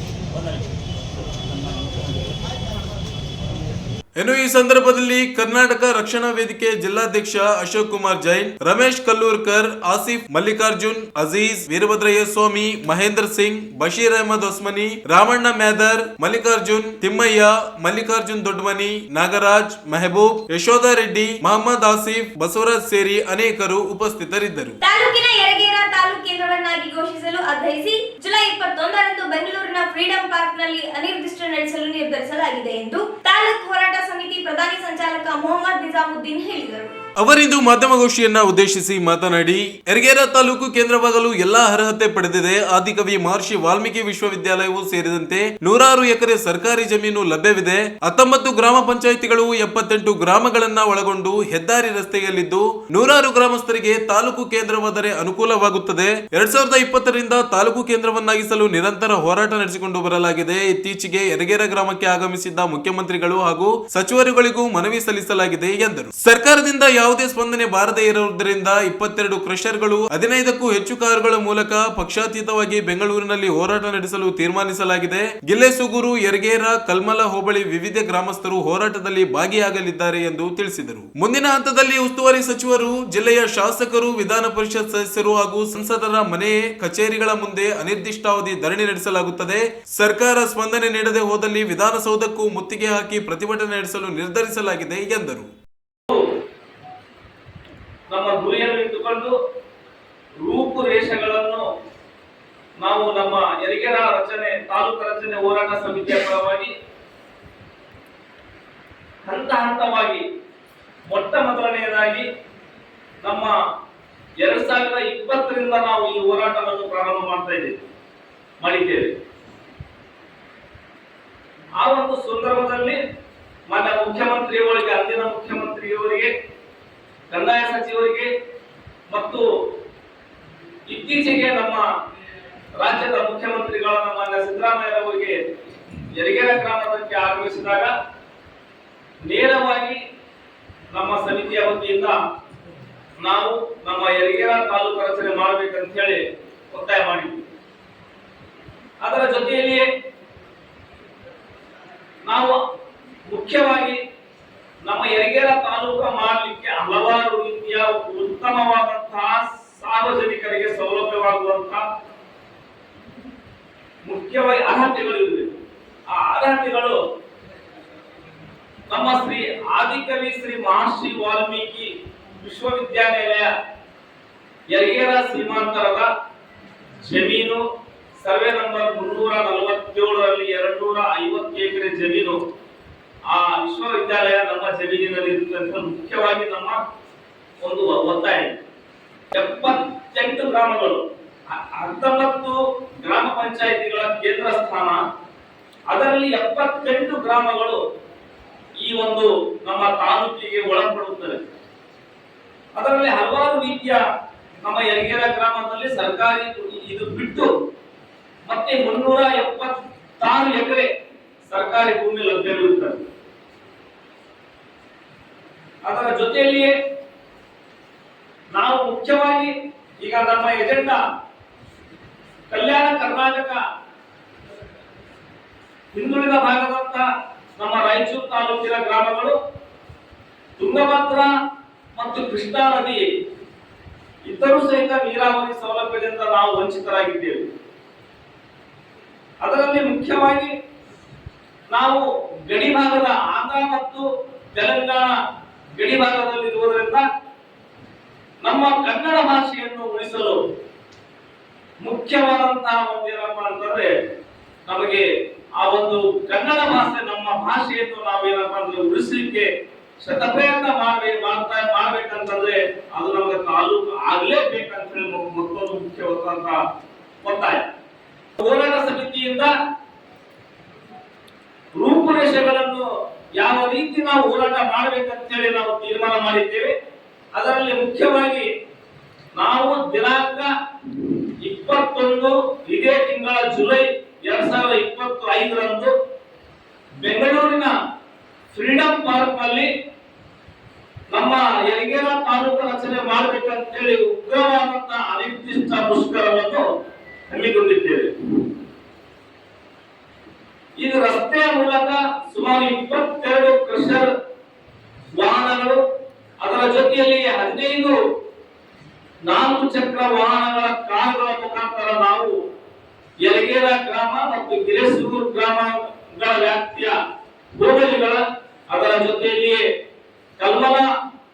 ಇನ್ನು ಈ ಸಂದರ್ಭದಲ್ಲಿ ಕರ್ನಾಟಕ ರಕ್ಷಣಾ ವೇದಿಕೆ ಜಿಲ್ಲಾಧ್ಯಕ್ಷ ಅಶೋಕ್ ಕುಮಾರ್ ಜೈನ್, ರಮೇಶ್ ಕಲ್ಲೂರ್ಕರ್, ಆಸಿಫ್, ಮಲ್ಲಿಕಾರ್ಜುನ್, ಅಜೀಜ್, ವೀರಭದ್ರಯ್ಯ ಸ್ವಾಮಿ, ಮಹೇಂದ್ರ ಸಿಂಗ್, ಬಶೀರ್ ಅಹಮದ್ ಒಸ್ಮನಿ, ರಾಮಣ್ಣ ಮ್ಯಾದರ್, ಮಲ್ಲಿಕಾರ್ಜುನ್, ತಿಮ್ಮಯ್ಯ, ಮಲ್ಲಿಕಾರ್ಜುನ್ ದೊಡ್ಡಮನಿ, ನಾಗರಾಜ್, ಮೆಹಬೂಬ್, ಯಶೋಧ ರೆಡ್ಡಿ, ಮಹಮ್ಮದ್ ಆಸಿಫ್, ಬಸವರಾಜ್ ಸೇರಿ ಅನೇಕರು ಉಪಸ್ಥಿತರಿದ್ದರು. ತಾಲೂಕಿನ ಯರಗೇರ ತಾಲೂಕು ಕೇಂದ್ರವನ್ನಾಗಿ ಘೋಷಿಸಲು ಆಗ್ರಹಿಸಿ ಜುಲೈ 21ರಂದು ಬೆಂಗಳೂರಿನ ಫ್ರೀಡಂ ಪಾರ್ಕ್ ನಲ್ಲಿ ಅನಿರ್ದಿಷ್ಟ ನಡೆಸಲು ನಿರ್ಧರಿಸಲಾಗಿದೆ ಎಂದು ತಾಲೂಕು ಹೋರಾಟ ಸಮಿತಿ ಪ್ರಧಾನಿ ಸಂಚಾಲಕ ಮೊಹಮ್ಮದ್ ನಿಜಾಮುದ್ದೀನ್ ಹೇಳಿದರು. ಅವರಿಂದು ಮಾಧ್ಯಮಗೋಷ್ಠಿಯನ್ನ ಉದ್ದೇಶಿಸಿ ಮಾತನಾಡಿ, ಯರಗೇರ ತಾಲೂಕು ಕೇಂದ್ರವಾಗಲು ಎಲ್ಲಾ ಅರ್ಹತೆ ಪಡೆದಿದೆ. ಆದಿಕವಿ ಮಹರ್ಷಿ ವಾಲ್ಮೀಕಿ ವಿಶ್ವವಿದ್ಯಾಲಯವು ಸೇರಿದಂತೆ 106 ಎಕರೆ ಸರ್ಕಾರಿ ಜಮೀನು ಲಭ್ಯವಿದೆ. 19 ಗ್ರಾಮ ಪಂಚಾಯಿತಿಗಳು 78 ಗ್ರಾಮಗಳನ್ನ ಒಳಗೊಂಡು ಹೆದ್ದಾರಿ ರಸ್ತೆಯಲ್ಲಿದ್ದು 106 ಗ್ರಾಮಸ್ಥರಿಗೆ ತಾಲೂಕು ಕೇಂದ್ರವಾದರೆ ಅನುಕೂಲವಾಗುತ್ತದೆ. 2020ರಿಂದ ತಾಲೂಕು ಕೇಂದ್ರವನ್ನಾಗಿಸಲು ನಿರಂತರ ಹೋರಾಟ ನಡೆಸಿಕೊಂಡು ಬರಲಾಗಿದೆ. ಇತ್ತೀಚೆಗೆ ಯರಗೇರ ಗ್ರಾಮಕ್ಕೆ ಆಗಮಿಸಿದ್ದ ಮುಖ್ಯಮಂತ್ರಿಗಳು ಹಾಗೂ ಸಚಿವರುಗಳಿಗೂ ಮನವಿ ಸಲ್ಲಿಸಲಾಗಿದೆ ಎಂದರು. ಸರ್ಕಾರದಿಂದ ಯಾವುದೇ ಸ್ಪಂದನೆ ಬಾರದೇ ಇರುವುದರಿಂದ 22 ಕ್ರಷರ್ಗಳು 15ಕ್ಕೂ ಹೆಚ್ಚು ಕಾರುಗಳ ಮೂಲಕ ಪಕ್ಷಾತೀತವಾಗಿ ಬೆಂಗಳೂರಿನಲ್ಲಿ ಹೋರಾಟ ನಡೆಸಲು ತೀರ್ಮಾನಿಸಲಾಗಿದೆ. ಗಿಲ್ಲೆಸುಗೂರು, ಯರಗೇರ, ಕಲ್ಮಲ ಹೋಬಳಿ ವಿವಿಧ ಗ್ರಾಮಸ್ಥರು ಹೋರಾಟದಲ್ಲಿ ಭಾಗಿಯಾಗಲಿದ್ದಾರೆ ಎಂದು ತಿಳಿಸಿದರು. ಮುಂದಿನ ಹಂತದಲ್ಲಿ ಉಸ್ತುವಾರಿ ಸಚಿವರು, ಜಿಲ್ಲೆಯ ಶಾಸಕರು, ವಿಧಾನ ಪರಿಷತ್ ಸದಸ್ಯರು ಹಾಗೂ ಸಂಸದರ ಮನೆ ಕಚೇರಿಗಳ ಮುಂದೆ ಅನಿರ್ದಿಷ್ಟಾವಧಿ ಧರಣಿ ನಡೆಸಲಾಗುತ್ತದೆ. ಸರ್ಕಾರ ಸ್ಪಂದನೆ ನೀಡದೆ ಹೋದಲ್ಲಿ ವಿಧಾನಸೌಧಕ್ಕೂ ಮುತ್ತಿಗೆ ಹಾಕಿ ಪ್ರತಿಭಟನೆ ನಡೆಸಲು ನಿರ್ಧರಿಸಲಾಗಿದೆ ಎಂದರು. ನಮ್ಮ ಗುರಿಯನ್ನು ಇಟ್ಟುಕೊಂಡು ರೂಪುರೇಷೆಗಳನ್ನು ನಾವು ನಮ್ಮ ಯರಗೇರ ರಚನೆ ತಾಲೂಕು ರಚನೆ ಹೋರಾಟ ಸಮಿತಿಯ ಪರವಾಗಿ ಹಂತ ಹಂತವಾಗಿ ಮೊಟ್ಟ ಮೊದಲನೆಯದಾಗಿ ನಮ್ಮ 2020ರಿಂದ ನಾವು ಈ ಹೋರಾಟವನ್ನು ಪ್ರಾರಂಭ ಮಾಡಿದ್ದೇವೆ. ಆ ಒಂದು ಸಂದರ್ಭದಲ್ಲಿ ಮಾನ್ಯ ಮುಖ್ಯಮಂತ್ರಿಯವರಿಗೆ, ಅಂದಿನ ಮುಖ್ಯಮಂತ್ರಿಯವರಿಗೆ, ಕಂದಾಯ ಸಚಿವರಿಗೆ ಮತ್ತು ಇತ್ತೀಚೆಗೆ ನಮ್ಮ ರಾಜ್ಯದ ಮುಖ್ಯಮಂತ್ರಿಗಳಾದ ಮಾನ್ಯ ಸಿದ್ದರಾಮಯ್ಯರವರಿಗೆ ಯರಗೇರ ಗ್ರಾಮಕ್ಕೆ ಆಗಮಿಸಿದಾಗ ನೇರವಾಗಿ ನಮ್ಮ ಸಮಿತಿಯ ವತಿಯಿಂದ ನಾವು ನಮ್ಮ ಯರಗೇರ ತಾಲೂಕು ರಚನೆ ಮಾಡಬೇಕಂತ ಹೇಳಿ ಒತ್ತಾಯ ಮಾಡಿದ್ವಿ. ಅದರ ಜೊತೆಯಲ್ಲಿಯೇ ನಾವು ಮುಖ್ಯವಾಗಿ ನಮ್ಮ ಯರಗೇರ ತಾಲೂಕು ಮಾಡಲಿಕ್ಕೆ ಹಲವಾರು ರೀತಿಯ ಉತ್ತಮವಾದಂತಹ ಸಾರ್ವಜನಿಕರಿಗೆ ಸೌಲಭ್ಯವಾಗುವಂತಹ ಮುಖ್ಯವಾಗಿ ಅರ್ಹತೆಗಳು ಇವೆ. ಆ ಅರ್ಹತೆಗಳು ನಮ್ಮ ಶ್ರೀ ಆದಿಕವಿ ಶ್ರೀ ಮಹರ್ಷಿ ವಾಲ್ಮೀಕಿ ವಿಶ್ವವಿದ್ಯಾನಿಲಯ ಯರಗೇರ ಸೀಮಾಂತರದ ಜಮೀನು ಸರ್ವೆ ನಂಬರ್ 347ರಲ್ಲಿ 250 ಎಕರೆ ಜಮೀನು ಆ ವಿಶ್ವವಿದ್ಯಾಲಯ ನಮ್ಮ ಜಮೀನಿನಲ್ಲಿ ಇರುತ್ತದೆ. ಮುಖ್ಯವಾಗಿ ನಮ್ಮ ಒಂದು ಒತ್ತಾಯ 78 ಗ್ರಾಮಗಳು, 19 ಗ್ರಾಮ ಪಂಚಾಯಿತಿಗಳ ಕೇಂದ್ರ ಸ್ಥಾನ, ಅದರಲ್ಲಿ 78 ಗ್ರಾಮಗಳು ಈ ಒಂದು ನಮ್ಮ ತಾಲೂಕಿಗೆ ಒಳಪಡುತ್ತವೆ. ಅದರಲ್ಲಿ ಹಲವಾರು ರೀತಿಯ ನಮ್ಮ ಯರಗೇರ ಗ್ರಾಮದಲ್ಲಿ ಸರ್ಕಾರಿ ಇದು ಬಿಟ್ಟು ಮತ್ತೆ 376 ಎಕರೆ ಸರ್ಕಾರಿ ಭೂಮಿ ಲಭ್ಯವಿರುತ್ತದೆ. ಅದರ ಜೊತೆಯಲ್ಲಿಯೇ ನಾವು ಮುಖ್ಯವಾಗಿ ಈಗ ನಮ್ಮ ಎಜೆಂಡಾ ಕಲ್ಯಾಣ ಕರ್ನಾಟಕ ಹಿಂದುಳಿದ ಭಾಗದಂತ ನಮ್ಮ ರಾಯಚೂರು ತಾಲೂಕಿನ ಗ್ರಾಮಗಳು ತುಂಗಭದ್ರಾ ಮತ್ತು ಕೃಷ್ಣಾ ನದಿ ಇದ್ದರೂ ಸಹಿತ ನೀರಾವರಿ ಸೌಲಭ್ಯದಿಂದ ನಾವು ವಂಚಿತರಾಗಿದ್ದೇವೆ. ಅದರಲ್ಲಿ ಮುಖ್ಯವಾಗಿ ನಾವು ಗಡಿ ಭಾಗದ ಆಂಧ್ರ ಮತ್ತು ತೆಲಂಗಾಣ ಗಡಿ ಭಾಗದಲ್ಲಿರುವುದರಿಂದ ನಮ್ಮ ಕನ್ನಡ ಭಾಷೆಯನ್ನು ಉಳಿಸಲು ಮುಖ್ಯವಾದಂತಹ ಒಂದೇನಪ್ಪ ಅಂತಂದ್ರೆ ನಮಗೆ ಆ ಒಂದು ಕನ್ನಡ ಭಾಷೆ, ನಮ್ಮ ಭಾಷೆಯನ್ನು ನಾವೇನಪ್ಪ ಅಂದ್ರೆ ಉಳಿಸಲಿಕ್ಕೆ ಶತಪ್ರಯತ್ನ ಮಾಡ್ಬೇಕಂತಂದ್ರೆ ಅದು ನಮಗೆ ತಾಲೂಕು ಆಗ್ಲೇಬೇಕಂತ ಹೇಳಿ ಮತ್ತೊಂದು ಮುಖ್ಯವಾದಂತಹ ಒತ್ತಾಯ. ಹೋರಾಟ ಸಮಿತಿಯಿಂದ ರೂಪುರೇಷೆಗಳನ್ನು ಯಾವ ರೀತಿ ನಾವು ಹೋರಾಟ ಮಾಡಬೇಕಂತ ಹೇಳಿ ನಾವು ತೀರ್ಮಾನ ಮಾಡಿದ್ದೇವೆ. ಅದರಲ್ಲಿ ಮುಖ್ಯವಾಗಿ ನಾವು ದಿನಾಂಕ 21 ಇದೇ ತಿಂಗಳ ಜುಲೈ 2025ರಂದು ಬೆಂಗಳೂರಿನ ಫ್ರೀಡಂ ಪಾರ್ಕ್ ನಲ್ಲಿ ನಮ್ಮ ಯರಗೇರ ತಾಲೂಕು ರಚನೆ ಮಾಡಬೇಕಂತ ಹೇಳಿ ಉಗ್ರವಾದಂತಹ ಅನಿರ್ದಿಷ್ಟ ಮುಷ್ಕರವನ್ನು ಹಮ್ಮಿಕೊಂಡಿದ್ದೇವೆ. ಇದು ರಸ್ತೆಯ ಮೂಲಕ ಸುಮಾರು 22 ಕ್ರಷರ್ ವಾಹನಗಳು, ಅದರ ಜೊತೆಯಲ್ಲಿ 15 4 ಚಕ್ರ ವಾಹನಗಳ ಕಾರುಗಳ ಮುಖಾಂತರ ನಾವು ಯರಗೇರ ಗ್ರಾಮ ಮತ್ತು ಗಿರೇಸೂರು ಗ್ರಾಮಗಳ ವ್ಯಾಪ್ತಿಯ ಹೋಬಳಿಗಳ, ಅದರ ಜೊತೆಯಲ್ಲಿಯೇ ಕಲ್ಮಲ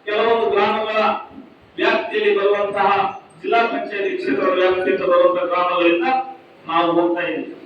ಕೆಲವೊಂದು ಗ್ರಾಮಗಳ ವ್ಯಾಪ್ತಿಯಲ್ಲಿ ಬರುವಂತಹ ಜಿಲ್ಲಾ ಪಂಚಾಯತ್ ಕ್ಷೇತ್ರದ ವ್ಯಾಪ್ತಿಯಿಂದ ಬರುವಂತಹ ಗ್ರಾಮಗಳಿಂದ ನಾವು ಹೋಗ್ತಾ ಇದ್ದೀವಿ.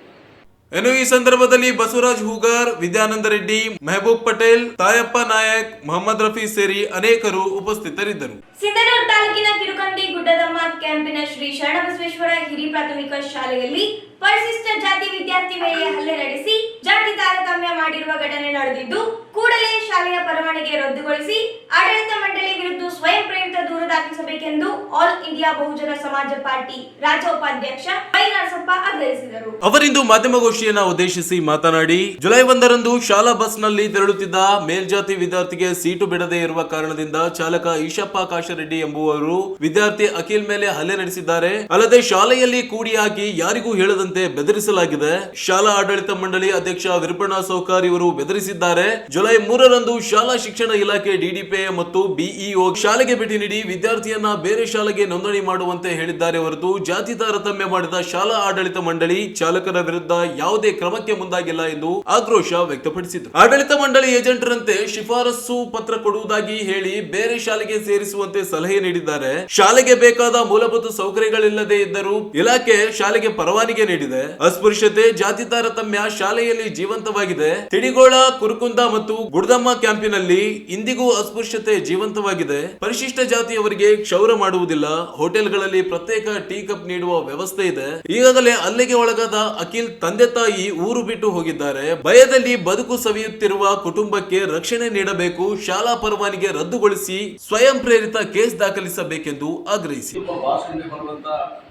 ಇನ್ನು ಈ ಸಂದರ್ಭದಲ್ಲಿ ಬಸವರಾಜ್ ಹೂಗಾರ್, ವಿದ್ಯಾನಂದ ರೆಡ್ಡಿ, ಮೆಹಬೂಬ್ ಪಟೇಲ್, ತಾಯಪ್ಪ ನಾಯಕ್, ಮೊಹಮ್ಮದ್ ರಫಿ ಸೇರಿ ಅನೇಕರು ಉಪಸ್ಥಿತರಿದ್ದರು. ಸಿಂಧನೂರು ತಾಲೂಕಿನ ಕಿರುಕಂಡಿ ಗುಡ್ಡದಮ್ಮ ಕ್ಯಾಂಪಿನ ಶ್ರೀ ಶರಣಬಸವೇಶ್ವರ ಹಿರಿಯ ಪ್ರಾಥಮಿಕ ಶಾಲೆಯಲ್ಲಿ ಪರಿಶಿಷ್ಟ ಜಾತಿ ವಿದ್ಯಾರ್ಥಿ ಮೇಲೆ ಹಲ್ಲೆ ನಡೆಸಿ ಜಾತಿ ತಾರತಮ್ಯ ಮಾಡಿರುವ ಘಟನೆ ನಡೆದಿದ್ದು, ಕೂಡಲೇ ಶಾಲೆಯ ಪರವಾನಗಿ ರದ್ದುಗೊಳಿಸಿ ಆಡಳಿತ ಮಂಡಳಿ ವಿರುದ್ಧ ಸ್ವಯಂ ಪ್ರೇರಿತ ದೂರು ದಾಖಲಿಸಬೇಕೆಂದು ಆಲ್ ಇಂಡಿಯಾ ಬಹುಜನ ಸಮಾಜ ಪಾರ್ಟಿ ರಾಜ್ಯ ಉಪಾಧ್ಯಕ್ಷ ವೈ ನರಸಪ್ಪ ಆಗ್ರಹಿಸಿದರು. ಅವರಿಂದು ಮಾಧ್ಯಮಗೋಷ್ಠಿಯನ್ನ ಉದ್ದೇಶಿಸಿ ಮಾತನಾಡಿ, ಜುಲೈ 1ರಂದು ಶಾಲಾ ಬಸ್ನಲ್ಲಿ ತೆರಳುತ್ತಿದ್ದ ಮೇಲ್ಜಾತಿ ವಿದ್ಯಾರ್ಥಿಗೆ ಸೀಟು ಬಿಡದೇ ಇರುವ ಕಾರಣದಿಂದ ಚಾಲಕ ಈಶಪ್ಪ ಕಾಶರೆಡ್ಡಿ ಎಂಬುವರು ವಿದ್ಯಾರ್ಥಿ ಅಖಿಲ್ ಮೇಲೆ ಹಲ್ಲೆ ನಡೆಸಿದ್ದಾರೆ. ಅಲ್ಲದೆ ಶಾಲೆಯಲ್ಲಿ ಕೂಡಿ ಹಾಕಿ ಯಾರಿಗೂ ಹೇಳದಂತೆ ಬೆದರಿಸಲಾಗಿದೆ. ಶಾಲಾ ಆಡಳಿತ ಮಂಡಳಿ ಅಧ್ಯಕ್ಷ ವಿರೂಪಣ್ಣ ಸೌಕಾರ್ ಇವರು ಬೆದರಿಸಿದ್ದಾರೆ. ಜುಲೈ 3ರಂದು ಶಾಲಾ ಶಿಕ್ಷಣ ಇಲಾಖೆ ಡಿಡಿಪಿಐ ಮತ್ತು ಬಿಇಒ ಶಾಲೆಗೆ ಭೇಟಿ ನೀಡಿ ವಿದ್ಯಾರ್ಥಿಯನ್ನ ಬೇರೆ ಶಾಲೆಗೆ ನೋಂದಣಿ ಮಾಡುವಂತೆ ಹೇಳಿದ್ದಾರೆ ಹೊರತು ಜಾತಿ ತಾರತಮ್ಯ ಮಾಡಿದ ಶಾಲಾ ಆಡಳಿತ ಮಂಡಳಿ ಚಾಲಕರ ವಿರುದ್ಧ ಯಾವುದೇ ಯಾವುದೇ ಕ್ರಮಕ್ಕೆ ಮುಂದಾಗಿಲ್ಲ ಎಂದು ಆಕ್ರೋಶ ವ್ಯಕ್ತಪಡಿಸಿದರು. ಆಡಳಿತ ಮಂಡಳಿ ಏಜೆಂಟರಂತೆ ಶಿಫಾರಸು ಪತ್ರ ಕೊಡುವುದಾಗಿ ಹೇಳಿ ಬೇರೆ ಶಾಲೆಗೆ ಸೇರಿಸುವಂತೆ ಸಲಹೆ ನೀಡಿದ್ದಾರೆ. ಶಾಲೆಗೆ ಬೇಕಾದ ಮೂಲಭೂತ ಸೌಕರ್ಯಗಳಿಲ್ಲದೆ ಇದ್ದರೂ ಇಲಾಖೆ ಶಾಲೆಗೆ ಪರವಾನಗಿ ನೀಡಿದೆ. ಅಸ್ಪೃಶ್ಯತೆ, ಜಾತಿ ತಾರತಮ್ಯ ಶಾಲೆಯಲ್ಲಿ ಜೀವಂತವಾಗಿದೆ. ತಿಡಿಗೋಳ, ಕುರುಕುಂದ ಮತ್ತು ಗುಡ್ದಮ್ಮ ಕ್ಯಾಂಪಿನಲ್ಲಿ ಇಂದಿಗೂ ಅಸ್ಪೃಶ್ಯತೆ ಜೀವಂತವಾಗಿದೆ. ಪರಿಶಿಷ್ಟ ಜಾತಿಯವರಿಗೆ ಕ್ಷೌರ ಮಾಡುವುದಿಲ್ಲ. ಹೋಟೆಲ್ಗಳಲ್ಲಿ ಪ್ರತ್ಯೇಕ ಟೀ ಕಪ್ ನೀಡುವ ವ್ಯವಸ್ಥೆ ಇದೆ. ಈಗಾಗಲೇ ಹಲ್ಲೆಗೆ ಒಳಗಾದ ಅಖಿಲ್ ತಂದೆ ತಾಯಿ ಊರು ಬಿಟ್ಟು ಹೋಗಿದ್ದಾರೆ. ಭಯದಲ್ಲಿ ಬದುಕು ಸವಿಯುತ್ತಿರುವ ಕುಟುಂಬಕ್ಕೆ ರಕ್ಷಣೆ ನೀಡಬೇಕು. ಶಾಲಾ ಪರವಾನಗಿ ರದ್ದುಗೊಳಿಸಿ ಸ್ವಯಂ ಪ್ರೇರಿತ ಕೇಸ್ ದಾಖಲಿಸಬೇಕೆಂದು ಆಗ್ರಹಿಸಿ ಭಾಷಣ ಬರುವಂತ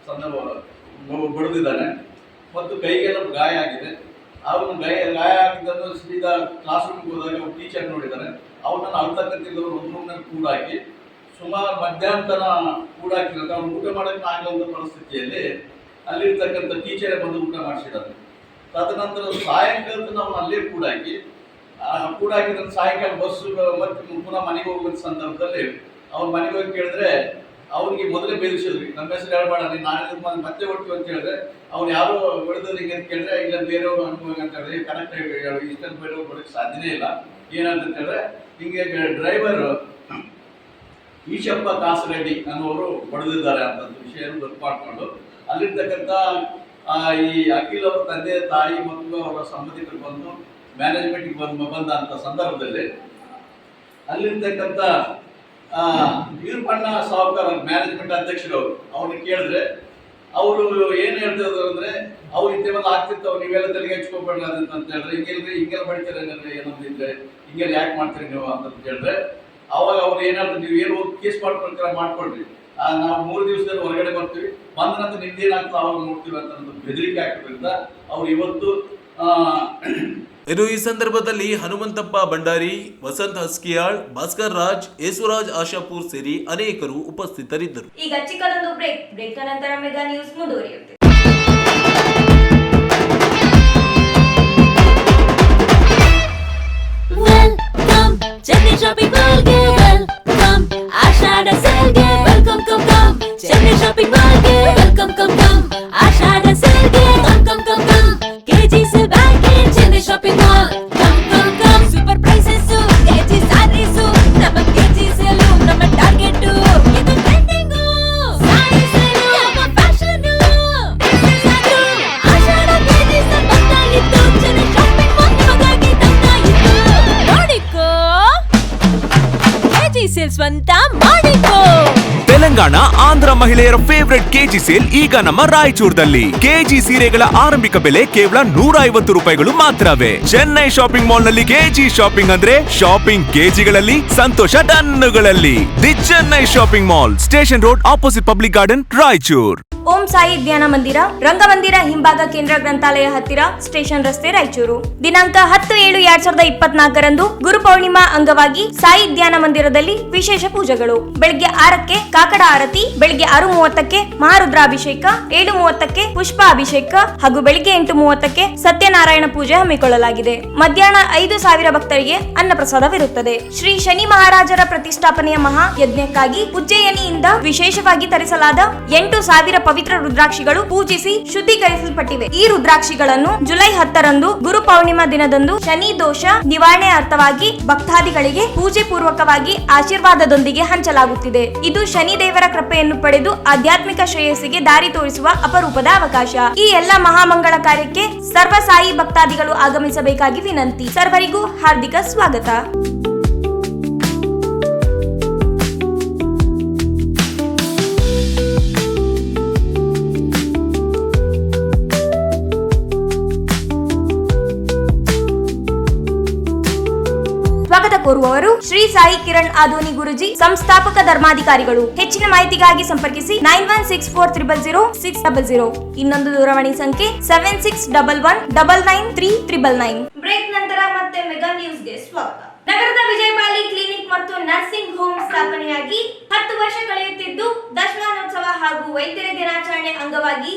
ಸಂದರ್ಭ ಬಡಿದಿದ್ದಾನೆ ಮತ್ತು ಕೈಗೆಲ್ಲ ಗಾಯ ಆಗಿದೆ. ಅವನು ಗಾಯ ಆಗಿದ್ದನ್ನು ಸೀದಾ ಕ್ಲಾಸ್ ರೂಮ್ಗೆ ಹೋದಾಗ ಟೀಚರ್ ನೋಡಿದ್ದಾರೆ. ಅವನನ್ನು ಅಳ್ತಕ್ಕಂತಿದ್ದವರು ಒಂದು ರೂಮ್ನಲ್ಲಿ ಕೂಡ ಹಾಕಿ ಸುಮಾರು ಮಧ್ಯಾಹ್ನ ಕೂಡ ಹಾಕಿರೋದು. ಅವ್ನು ಊಟ ಮಾಡೋಕ್ಕೆ ಆಗದ ಪರಿಸ್ಥಿತಿಯಲ್ಲಿ ಅಲ್ಲಿರ್ತಕ್ಕಂಥ ಟೀಚರೇ ಬಂದು ಊಟ ಮಾಡಿಸಿದ್ದಾರೆ. ತದನಂತರ ಸಾಯಂಕಾಲದ ನಾವು ಅಲ್ಲೇ ಕೂಡ ಹಾಕಿ ಸಾಯಂಕಾಲ ಬಸ್ಸು ಮತ್ತೆ ಪುನಃ ಮನೆಗೆ ಹೋಗುವ ಸಂದರ್ಭದಲ್ಲಿ ಅವ್ರ ಮನೆಗೆ ಹೋಗಿ ಕೇಳಿದ್ರೆ ಅವ್ರಿಗೆ ಮೊದಲೇ ಬೆಳೆಸಿದ್ರಿ, ನಮ್ಮ ಹೆಸರು ಹೇಳ್ಬೇಡ, ನಾಳೆ ಮತ್ತೆ ಹೊಡ್ತೀವಿ ಅಂತ ಹೇಳಿದ್ರೆ ಅವ್ನು ಯಾರೋ ಹೊಡೆದ್ರಿಗೆ ಅಂತ ಕೇಳಿದ್ರೆ ಇಲ್ಲ ಬೇರೆಯವ್ರು ಅನುಭವ ಅಂತ ಹೇಳಿದ್ರೆ ಕರೆಕ್ಟ್ ಇಷ್ಟೊಂದು ಬೇರೆಯವ್ರು ಬರೋಕ್ಕೆ ಸಾಧ್ಯನೇ ಇಲ್ಲ. ಏನಂತ ಹೇಳಿದ್ರೆ ಹಿಂಗೆ ಡ್ರೈವರ್ ಈಶಪ್ಪ ಕಾಸರೆಡ್ಡಿ ಅನ್ನೋರು ಹೊಡೆದಿದ್ದಾರೆ ಅಂತ ವಿಷಯ ಗೊತ್ತು ಮಾಡಿಕೊಂಡು ಅಲ್ಲಿರ್ತಕ್ಕಂಥ ಈ ಅಖಿಲ್ ಅವರ ತಂದೆ ತಾಯಿ ಮತ್ತು ಅವರ ಸಂಬಂಧಿಕರು ಬಂದು ಮ್ಯಾನೇಜ್ಮೆಂಟ್ಗೆ ಬಂದಂಥ ಸಂದರ್ಭದಲ್ಲಿ ಅಲ್ಲಿರ್ತಕ್ಕಂಥ ವೀರಪ್ಪಣ್ಣ ಸಾವುಕಾರ ಮ್ಯಾನೇಜ್ಮೆಂಟ್ ಅಧ್ಯಕ್ಷರು ಅವ್ರನ್ನ ಕೇಳಿದ್ರೆ ಅವರು ಏನು ಹೇಳ್ತಿದ್ರು ಅಂದ್ರೆ ಅವ್ರು ಇಂಥವೆಲ್ಲ ಆಗ್ತಿರ್ತಾವೆ, ನೀವೆಲ್ಲ ತಲೆಗೆ ಹಚ್ಕೋಬೇಡ್ರಿ ಅಂತ ಹೇಳಿದ್ರೆ ಹಿಂಗೆಲ್ಲ ಬಡಿತಾರೆ ಏನಂದಿದ್ರೆ ಹಿಂಗೆಲ್ಲ ಯಾಕೆ ಮಾಡ್ತೀರಿ ನೀವು ಅಂತ ಹೇಳಿದ್ರೆ ಅವಾಗ ಅವ್ರು ಏನಾದ್ರು ನೀವು ಏನು ಹೋಗಿ ಕೇಸ್ ಮಾಡ್ಕೊಳ್ರಿ, ನಾವು 3 ದಿವಸದಲ್ಲಿ ಹೊರಗಡೆ ಬರ್ತೀವಿ, ಬಂದ ನಂತರ ನಿಮ್ದೇನಾಗ್ತದೆ ಅವಾಗ ನೋಡ್ತೀವಿ ಅಂತ ಬೆದರಿಕೆ ಹಾಕೋದ್ರಿಂದ ಅವ್ರು ಇವತ್ತು ಇನ್ನು ಈ ಸಂದರ್ಭದಲ್ಲಿ ಹನುಮಂತಪ್ಪ ಭಂಡಾರಿ, ವಸಂತ್ ಹಸ್ಕಿಯಾಳ್, ಭಾಸ್ಕರ್ ರಾಜ್, ಯೇಸುರಾಜ್ ಆಶಾಪುರ್ ಸೇರಿ ಅನೇಕರು ಉಪಸ್ಥಿತರಿದ್ದರು. ಈಗ ಚಿಕ್ಕದೊಂದು ಬ್ರೇಕ್ ನಂತರ ಮೆಗಾ ನ್ಯೂಸ್ ಮುಂದುವರಿಯುತ್ತೆ. Welcome, Chennai Shopping Mall ge welcome, Ashada sale ge welcome, come, Chennai Shopping Mall ge welcome, Ashada sale ge come, KG sale bag ge Chennai Shopping Mall, come, super prices, KG sarees, nama KG sale, nama target, idu trending, saree sale, nama fashion, this is adu, Ashada KG sale bandayittu, Chennai Shopping Mall nimagagi ತಂದಾಯಿತು. ನೋಡಿಕೋ KG sale ಸ್ವಂತ ಮಾಡಿಕೋ. ತೆಲಂಗಾಣ ಆಂಧ್ರ ಮಹಿಳೆಯರ favourite KG sale ಈಗ ನಮ್ಮ ರಾಯಚೂರದಲ್ಲಿ. KG ಸೀರೆಗಳ ಆರಂಭಿಕ ಬೆಲೆ ಕೇವಲ 150 ರೂಪಾಯಿಗಳು ಮಾತ್ರವೇ. ಚೆನ್ನೈ ಶಾಪಿಂಗ್ ಮಾಲ್ ನಲ್ಲಿ ಕೆಜಿ ಶಾಪಿಂಗ್ ಅಂದ್ರೆ ಶಾಪಿಂಗ್ ಕೆಜಿಗಳಲ್ಲಿ, ಸಂತೋಷ ಟನ್ನುಗಳಲ್ಲಿ. The Chennai shopping mall, station road, opposite public garden, Raichur. Om Sai Dhyana Mandira, ರಂಗಮಂದಿರ ಹಿಂಭಾಗ, ಕೇಂದ್ರ ಗ್ರಂಥಾಲಯ ಹತ್ತಿರ, ಸ್ಟೇಷನ್ ರಸ್ತೆ, ರಾಯಚೂರು. ದಿನಾಂಕ 10/7/2024 ಗುರು ಪೌರ್ಣಿಮಾ ಅಂಗವಾಗಿ ಸಾಯಿ ಧ್ಯಾನ ಮಂದಿರದಲ್ಲಿ ವಿಶೇಷ ಪೂಜೆಗಳು. ಬೆಳಿಗ್ಗೆ 6ಕ್ಕೆ ಕಾಕಡ ಆರತಿ, ಬೆಳಿಗ್ಗೆ 6:30ಕ್ಕೆ ಮಹಾರುದ್ರಾಭಿಷೇಕ, 7:30ಕ್ಕೆ ಪುಷ್ಪಾಭಿಷೇಕ ಹಾಗೂ ಬೆಳಿಗ್ಗೆ 8:30ಕ್ಕೆ ಸತ್ಯನಾರಾಯಣ ಪೂಜೆ ಹಮ್ಮಿಕೊಳ್ಳಲಾಗಿದೆ. ಮಧ್ಯಾಹ್ನ 5,000 ಭಕ್ತರಿಗೆ ಅನ್ನಪ್ರಸಾದವಿರುತ್ತದೆ. ಶ್ರೀ ಶನಿ ಮಹಾರಾಜರ ಪ್ರತಿಷ್ಠಾಪನೆಯ ಮಹಾ ಯಜ್ಞಕ್ಕಾಗಿ ಉಜ್ಜಯಿನಿಯಿಂದ ವಿಶೇಷವಾಗಿ ತರಿಸಲಾದ 8,000 ಪವಿತ್ರ ರುದ್ರಾಕ್ಷಿಗಳು ಪೂಜಿಸಿ ಶುದ್ಧೀಕರಿಸಲ್ಪಟ್ಟಿವೆ. ಈ ರುದ್ರಾಕ್ಷಿಗಳನ್ನು ಜುಲೈ 10ರಂದು ಗುರು ಪೌರ್ಣಿಮಾ ದಿನದಂದು ಶನಿ ದೋಷ ನಿವಾರಣೆ ಅರ್ಥವಾಗಿ ಭಕ್ತಾದಿಗಳಿಗೆ ಪೂಜೆ ಪೂರ್ವಕವಾಗಿ ಆಶೀರ್ವಾದದೊಂದಿಗೆ ಹಂಚಲಾಗುತ್ತಿದೆ. ಇದು ಶನಿ ದೇವರ ಕೃಪೆಯನ್ನು ಪಡೆದು ಆಧ್ಯಾತ್ಮಿಕ ಶ್ರೇಯಸ್ಸಿಗೆ ದಾರಿ ತೋರಿಸುವ ಅಪರೂಪದ ಅವಕಾಶ. ಈ ಎಲ್ಲ ಮಹಾಮಂಗಳ ಕಾರ್ಯಕ್ಕೆ ಸರ್ವ ಸಾಯಿ ಭಕ್ತಾದಿಗಳು ಆಗಮಿಸಬೇಕಾಗಿ ವಿನಂತಿ. ಸರ್ವರಿಗೂ ಹಾರ್ದಿಕ ಸ್ವಾಗತ. ಸ್ವಾಗತ ಕೋರುವವರು ಶ್ರೀ ಸಾಯಿ ಕಿರಣ್ ಆಧೋನಿ ಗುರುಜಿ, ಸಂಸ್ಥಾಪಕ ಧರ್ಮಾಧಿಕಾರಿಗಳು. ಹೆಚ್ಚಿನ ಮಾಹಿತಿಗಾಗಿ ಸಂಪರ್ಕಿಸಿ 9164000600. ಇನ್ನೊಂದು ದೂರವಾಣಿ ಸಂಖ್ಯೆ 7611999399. ಬ್ರೇಕ್ ನಂತರ ಮತ್ತೆ ಮೆಗಾ ನ್ಯೂಸ್ಗೆ ಸ್ವಾಗತ. ನಗರದ ವಿಜಯಪಾಲಿ ಕ್ಲಿನಿಕ್ ಮತ್ತು ನರ್ಸಿಂಗ್ ಹೋಮ್ ಸ್ಥಾಪನೆಯಾಗಿ 10 ವರ್ಷ ಕಳೆಯುತ್ತಿದ್ದು, ದಶಮಾನೋತ್ಸವ ಹಾಗೂ ವೈದ್ಯರ ದಿನಾಚರಣೆ ಅಂಗವಾಗಿ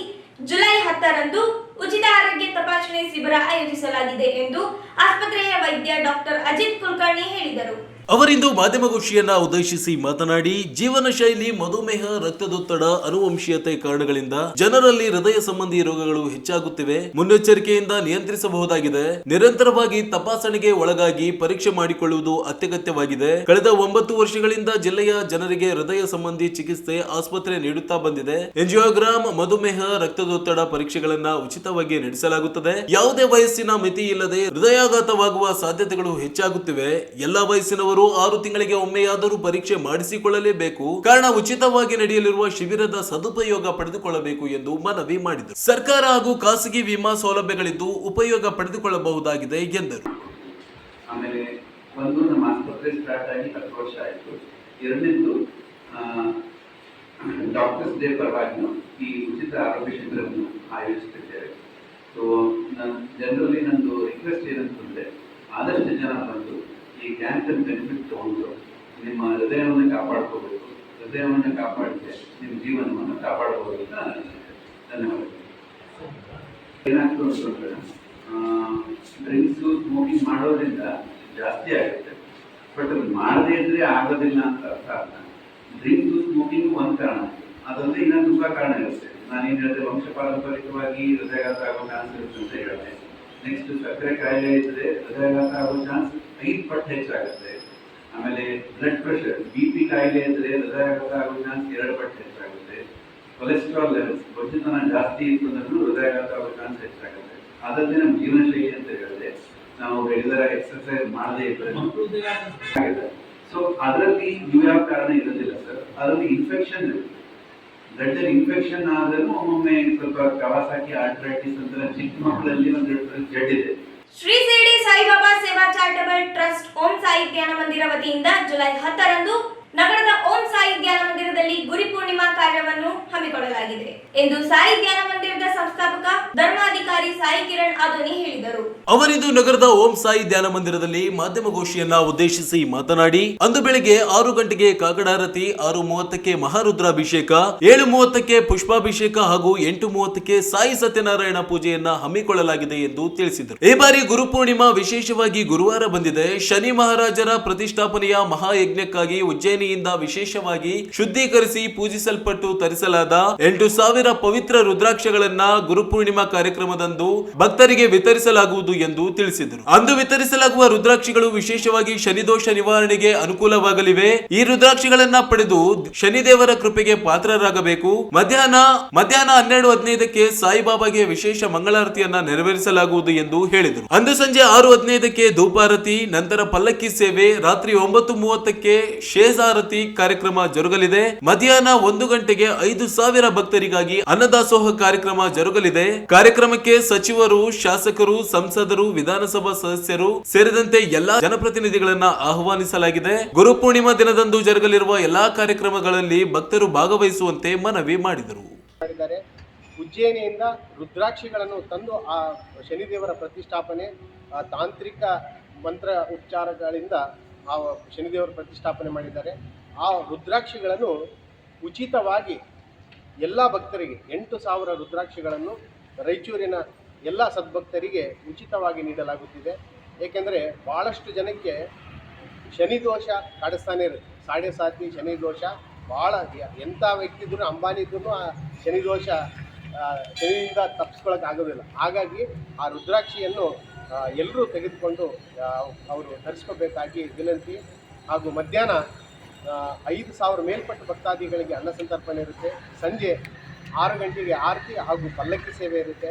ಜುಲೈ 10ರಂದು ಉಚಿತ ಆರೋಗ್ಯ ತಪಾಸಣೆ ಶಿಬಿರ ಆಯೋಜಿಸಲಾಗಿದೆ ಎಂದು ಆಸ್ಪತ್ರೆಯ ವೈದ್ಯ ಡಾಕ್ಟರ್ ಅಜಿತ್ ಕುಲಕರ್ಣಿ ಹೇಳಿದರು. ಅವರಿಂದು ಮಾಧ್ಯಮಗೋಷ್ಠಿಯನ್ನ ಉದ್ದೇಶಿಸಿ ಮಾತನಾಡಿ ಜೀವನ ಶೈಲಿ, ಮಧುಮೇಹ, ರಕ್ತದೊತ್ತಡ, ಅನುವಂಶೀಯತೆ ಕಾರಣಗಳಿಂದ ಜನರಲ್ಲಿ ಹೃದಯ ಸಂಬಂಧಿ ರೋಗಗಳು ಹೆಚ್ಚಾಗುತ್ತಿವೆ. ಮುನ್ನೆಚ್ಚರಿಕೆಯಿಂದ ನಿಯಂತ್ರಿಸಬಹುದಾಗಿದೆ. ನಿರಂತರವಾಗಿ ತಪಾಸಣೆಗೆ ಒಳಗಾಗಿ ಪರೀಕ್ಷೆ ಮಾಡಿಕೊಳ್ಳುವುದು ಅತ್ಯಗತ್ಯವಾಗಿದೆ. ಕಳೆದ 9 ವರ್ಷಗಳಿಂದ ಜಿಲ್ಲೆಯ ಜನರಿಗೆ ಹೃದಯ ಸಂಬಂಧಿ ಚಿಕಿತ್ಸೆ ಆಸ್ಪತ್ರೆ ನೀಡುತ್ತಾ ಬಂದಿದೆ. ಎಂಜಿಯೋಗ್ರಾಮ್, ಮಧುಮೇಹ, ರಕ್ತದೊತ್ತಡ ಪರೀಕ್ಷೆಗಳನ್ನ ಉಚಿತವಾಗಿ ನಡೆಸಲಾಗುತ್ತದೆ. ಯಾವುದೇ ವಯಸ್ಸಿನ ಮಿತಿ ಇಲ್ಲದೆ ಹೃದಯಾಘಾತವಾಗುವ ಸಾಧ್ಯತೆಗಳು ಹೆಚ್ಚಾಗುತ್ತಿವೆ. ಎಲ್ಲಾ ವಯಸ್ಸಿನವರು 6 ತಿಂಗಳಿಗೆ ಒಮ್ಮೆಯಾದರೂ ಪರೀಕ್ಷೆ ಮಾಡಿಸಿಕೊಳ್ಳಲೇಬೇಕು. ಕಾರಣ ಉಚಿತವಾಗಿ ನಡೆಯಲಿರುವ ಶಿಬಿರದ ಸದುಪಯೋಗ ಪಡೆದುಕೊಳ್ಳಬೇಕು ಎಂದು ಮನವಿ ಮಾಡಿದರು. ಸರ್ಕಾರ ಹಾಗೂ ಖಾಸಗಿ ವಿಮಾ ಸೌಲಭ್ಯಗಳಿದ್ದು ಉಪಯೋಗ ಪಡೆದುಕೊಳ್ಳಬಹುದಾಗಿದೆ ಎಂದರು. ಆಮೇಲೆ ಒಂದು ನಮ್ಮ ಆಸ್ಪತ್ರೆ ಸ್ಟಾರ್ಟ್ ಆಗಿ 10 ವರ್ಷ ಆಯಿತು. ಎರಡನೇದು ಡಾಕ್ಟರ್ಸ್ ಡೇ ಪರವಾಗಿ ಈ ಉಚಿತ ಆರೋಗ್ಯ ಶಿಬಿರವನ್ನು ಆಯೋಜಿಸುತ್ತಿದ್ದೇವೆ. ಸೊ ಜನರಲ್ಲಿ ನಂದು ರಿಕ್ವೆಸ್ಟ್ ಏನಂತಂದ್ರೆ ಆದಷ್ಟು ಜನ ಬಂದು ಈ ಕ್ಯಾನ್ಸರ್ ಬೆನಿಫಿಟ್ ತಗೊಂಡು ನಿಮ್ಮ ಹೃದಯವನ್ನು ಕಾಪಾಡ್ಕೋಬೇಕು. ಹೃದಯವನ್ನು ಕಾಪಾಡಿದ್ರೆ ನಿಮ್ಮ ಜೀವನವನ್ನು ಕಾಪಾಡಬಹುದು ಅಂತ ಧನ್ಯವಾದಗಳು. ಏನಾಗ್ತದೆ ಅಂತಂದ್ರೆ ಡ್ರಿಂಕ್ಸು, ಸ್ಮೋಕಿಂಗ್ ಮಾಡೋದ್ರಿಂದ ಜಾಸ್ತಿ ಆಗುತ್ತೆ. ಬಟ್ ಅದು ಮಾಡದೇ ಇದ್ರೆ ಆಗೋದಿಲ್ಲ ಅಂತ ಅರ್ಥ ಅಲ್ಲ. ಡ್ರಿಂಕ್ಸು, ಸ್ಮೋಕಿಂಗ್ ಒಂದು ಕಾರಣ, ಅದಲ್ಲದೆ ಇನ್ನೂ ತುಂಬ ಕಾರಣ ಇರುತ್ತೆ. ನಾನೇನು ಹೇಳಿದೆ, ವಂಶ ಪಾರಂಪರಿಕವಾಗಿ ಹೃದಯಾಘಾತ ಆಗೋ ಚಾನ್ಸ್ ಇರುತ್ತೆ ಅಂತ ಹೇಳಿದೆ. ನೆಕ್ಸ್ಟ್ ಸಕ್ಕರೆ ಕಾಯಿಲೆ ಇದ್ರೆ ಹೃದಯಾಘಾತ ಆಗೋ ಚಾನ್ಸ್ 5 ಪಟ್ಟು ಹೆಚ್ಚಾಗುತ್ತೆ. ಆಮೇಲೆ ಬ್ಲಡ್ ಪ್ರೆಷರ್, BP ಕಾಯಿಲೆ ಇದ್ರೆ ಹೃದಯಾಘಾತ ಆಗೋ ಚಾನ್ಸ್ 2 ಪಟ್ಟು ಹೆಚ್ಚಾಗುತ್ತೆ. ಕೊಲೆಸ್ಟ್ರಾಲ್ ಲೆವೆಲ್ಸ್, ಬೊಜ್ಜುತನ ಜಾಸ್ತಿ ಇತ್ತು ಅಂದ್ರೂ ಹೃದಯಾಘಾತ ಆಗೋ ಚಾನ್ಸ್ ಹೆಚ್ಚಾಗುತ್ತೆ. ಅದಲ್ಲದೆ ನಮ್ಮ ಜೀವನ ಶೈಲಿ ಅಂತ ಹೇಳಿದ್ರೆ ನಾವು ರೆಗ್ಯುಲರ್ ಎಕ್ಸರ್ಸೈಸ್ ಮಾಡದೇ ಇದ್ರೆ ಆಗಿದೆ. ಸೊ ಅದರಲ್ಲಿ ಯಾವ ಕಾರಣ ಇರೋದಿಲ್ಲ ಸರ್, ಅದರಲ್ಲಿ ಇನ್ಫೆಕ್ಷನ್, ಬ್ಲಡ್ ಇನ್ಫೆಕ್ಷನ್ ಆದ್ರೂ ಒಮ್ಮೊಮ್ಮೆ ಸ್ವಲ್ಪ ಕವಾಸಾಕಿ ಆರ್ಥರೈಟಿಸ್ ಅಂತ ಚಿಕ್ಕ ಮಕ್ಕಳಲ್ಲಿ ಒಂದು ಜಡ್ ಇದೆ. ಶ್ರೀ ಶಿರಡಿ ಸಾಯಿಬಾಬಾ ಸೇವಾ ಚಾರಿಟಬಲ್ ಟ್ರಸ್ಟ್ ಓಂ ಸಾಯಿ ಧ್ಯಾನ ಮಂದಿರ ವತಿಯಿಂದ ಜುಲೈ 10ರಂದು ನಗರದ ಓಂ ಸಾಯಿ ಧ್ಯಾನ ಮಂದಿರದಲ್ಲಿ ಗುರಿ ಪೂರ್ಣಿಮಾ ಕಾರ್ಯವನ್ನು ಹಮ್ಮಿಕೊಳ್ಳಲಾಗಿದೆ ಎಂದು ಸಾಯಿ ಧ್ಯಾನ ಮಂದಿರದ ಸಂಸ್ಥಾಪಕ ಧರ್ಮಾಧಿಕಾರಿ ಸಾಯಿ ಕಿರಣ್ ಆದೋನಿ ಹೇಳಿದರು. ಅವರಿಂದು ನಗರದ ಓಂ ಸಾಯಿ ಧ್ಯಾನ ಮಂದಿರದಲ್ಲಿ ಮಾಧ್ಯಮಗೋಷ್ಠಿಯನ್ನ ಉದ್ದೇಶಿಸಿ ಮಾತನಾಡಿ, ಅಂದು ಬೆಳಗ್ಗೆ 6 ಗಂಟೆಗೆ ಕಾಕಡಾರತಿ, 6:30ಕ್ಕೆ ಮಹಾರುದ್ರಾಭಿಷೇಕ, 7:30ಕ್ಕೆ ಪುಷ್ಪಾಭಿಷೇಕ ಹಾಗೂ 8:30ಕ್ಕೆ ಸಾಯಿ ಸತ್ಯನಾರಾಯಣ ಪೂಜೆಯನ್ನ ಹಮ್ಮಿಕೊಳ್ಳಲಾಗಿದೆ ಎಂದು ತಿಳಿಸಿದರು. ಈ ಬಾರಿ ಗುರುಪೂರ್ಣಿಮಾ ವಿಶೇಷವಾಗಿ ಗುರುವಾರ ಬಂದಿದೆ. ಶನಿ ಮಹಾರಾಜರ ಪ್ರತಿಷ್ಠಾಪನೆಯ ಮಹಾಯಜ್ಞಕ್ಕಾಗಿ ಉಜ್ಜಯಿನಿಯಿಂದ ವಿಶೇಷವಾಗಿ ಶುದ್ಧೀಕರಿಸಿ ಪೂಜಿಸಲ್ಪಟ್ಟು ತರಿಸಲಾದ 8,000 ಪವಿತ್ರ ರುದ್ರಾಕ್ಷಗಳನ್ನ ಗುರುಪೂರ್ಣಿಮಾ ಕಾರ್ಯಕ್ರಮದಂದು ಭಕ್ತರಿಗೆ ವಿತರಿಸಲಾಗುವುದು ಎಂದು ತಿಳಿಸಿದರು. ಅಂದು ವಿತರಿಸಲಾಗುವ ರುದ್ರಾಕ್ಷಿಗಳು ವಿಶೇಷವಾಗಿ ಶನಿದೋಷ ನಿವಾರಣೆಗೆ ಅನುಕೂಲವಾಗಲಿವೆ. ಈ ರುದ್ರಾಕ್ಷಿಗಳನ್ನ ಪಡೆದು ಶನಿದೇವರ ಕೃಪೆಗೆ ಪಾತ್ರರಾಗಬೇಕು. ಮಧ್ಯಾಹ್ನ 12:15ಕ್ಕೆ ಸಾಯಿಬಾಬಾಗೆ ವಿಶೇಷ ಮಂಗಳಾರತಿಯನ್ನ ನೆರವೇರಿಸಲಾಗುವುದು ಎಂದು ಹೇಳಿದರು. ಅಂದು ಸಂಜೆ 6:15ಕ್ಕೆ ಧೂಪಾರತಿ, ನಂತರ ಪಲ್ಲಕ್ಕಿ ಸೇವೆ, ರಾತ್ರಿ 9:30ಕ್ಕೆ ಶೇಜಾರತಿ ಕಾರ್ಯಕ್ರಮ ಜರುಗಲಿದೆ. ಮಧ್ಯಾಹ್ನ 1 ಗಂಟೆಗೆ 5,000 ಭಕ್ತರಿಗಾಗಿ ಅನ್ನದಾಸೋಹ ಕಾರ್ಯಕ್ರಮ ಜರುಗಲಿದೆ. ಕಾರ್ಯಕ್ರಮಕ್ಕೆ ಸಚಿವರು, ಶಾಸಕರು, ಸಂಸದರು, ವಿಧಾನಸಭಾ ಸದಸ್ಯರು ಸೇರಿದಂತೆ ಎಲ್ಲಾ ಜನಪ್ರತಿನಿಧಿಗಳನ್ನ ಆಹ್ವಾನಿಸಲಾಗಿದೆ. ಗುರುಪೂರ್ಣಿಮಾ ದಿನದಂದು ಜರುಗಲಿರುವ ಎಲ್ಲಾ ಕಾರ್ಯಕ್ರಮಗಳಲ್ಲಿ ಭಕ್ತರು ಭಾಗವಹಿಸುವಂತೆ ಮನವಿ ಮಾಡಿದರು. ಉಜ್ಜಯಿನಿಯಿಂದ ರುದ್ರಾಕ್ಷಿಗಳನ್ನು ತಂದು ಆ ಶನಿದೇವರ ಪ್ರತಿಷ್ಠಾಪನೆ, ತಾಂತ್ರಿಕ ಮಂತ್ರ ಉಪಚಾರಗಳಿಂದ ಆ ಶನಿದೇವರ ಪ್ರತಿಷ್ಠಾಪನೆ ಮಾಡಿದ್ದಾರೆ. ಆ ರುದ್ರಾಕ್ಷಿಗಳನ್ನು ಉಚಿತವಾಗಿ ಎಲ್ಲ ಭಕ್ತರಿಗೆ 8,000 ರುದ್ರಾಕ್ಷಿಗಳನ್ನು ರಾಯಚೂರಿನ ಎಲ್ಲ ಸದ್ಭಕ್ತರಿಗೆ ಉಚಿತವಾಗಿ ನೀಡಲಾಗುತ್ತಿದೆ. ಏಕೆಂದರೆ ಭಾಳಷ್ಟು ಜನಕ್ಕೆ ಶನಿದೋಷ ಕಾಡಿಸ್ತಾನೆ ಇರುತ್ತೆ. 7.5 ಶನಿದೋಷ ಭಾಳ, ಎಂಥ ವ್ಯಕ್ತಿ ಇದ್ರೂ, ಅಂಬಾನಿ ಇದ್ರೂ ಆ ಶನಿದೋಷ ಶನಿಯಿಂದ ತಪ್ಪಿಸ್ಕೊಳ್ಳೋಕ್ಕಾಗೋದಿಲ್ಲ. ಹಾಗಾಗಿ ಆ ರುದ್ರಾಕ್ಷಿಯನ್ನು ಎಲ್ಲರೂ ತೆಗೆದುಕೊಂಡು ಅವರು ಧರಿಸ್ಕೋಬೇಕಾಗಿ ವಿನಂತಿ. ಹಾಗೂ ಮಧ್ಯಾಹ್ನ 5,000 ಮೇಲ್ಪಟ್ಟ ಭಕ್ತಾದಿಗಳಿಗೆ ಅನ್ನ ಸಂತರ್ಪಣೆ ಇರುತ್ತೆ. ಸಂಜೆ 6 ಗಂಟೆಗೆ ಆರತಿ ಹಾಗೂ ಪಲ್ಲಕ್ಕಿ ಸೇವೆ ಇರುತ್ತೆ.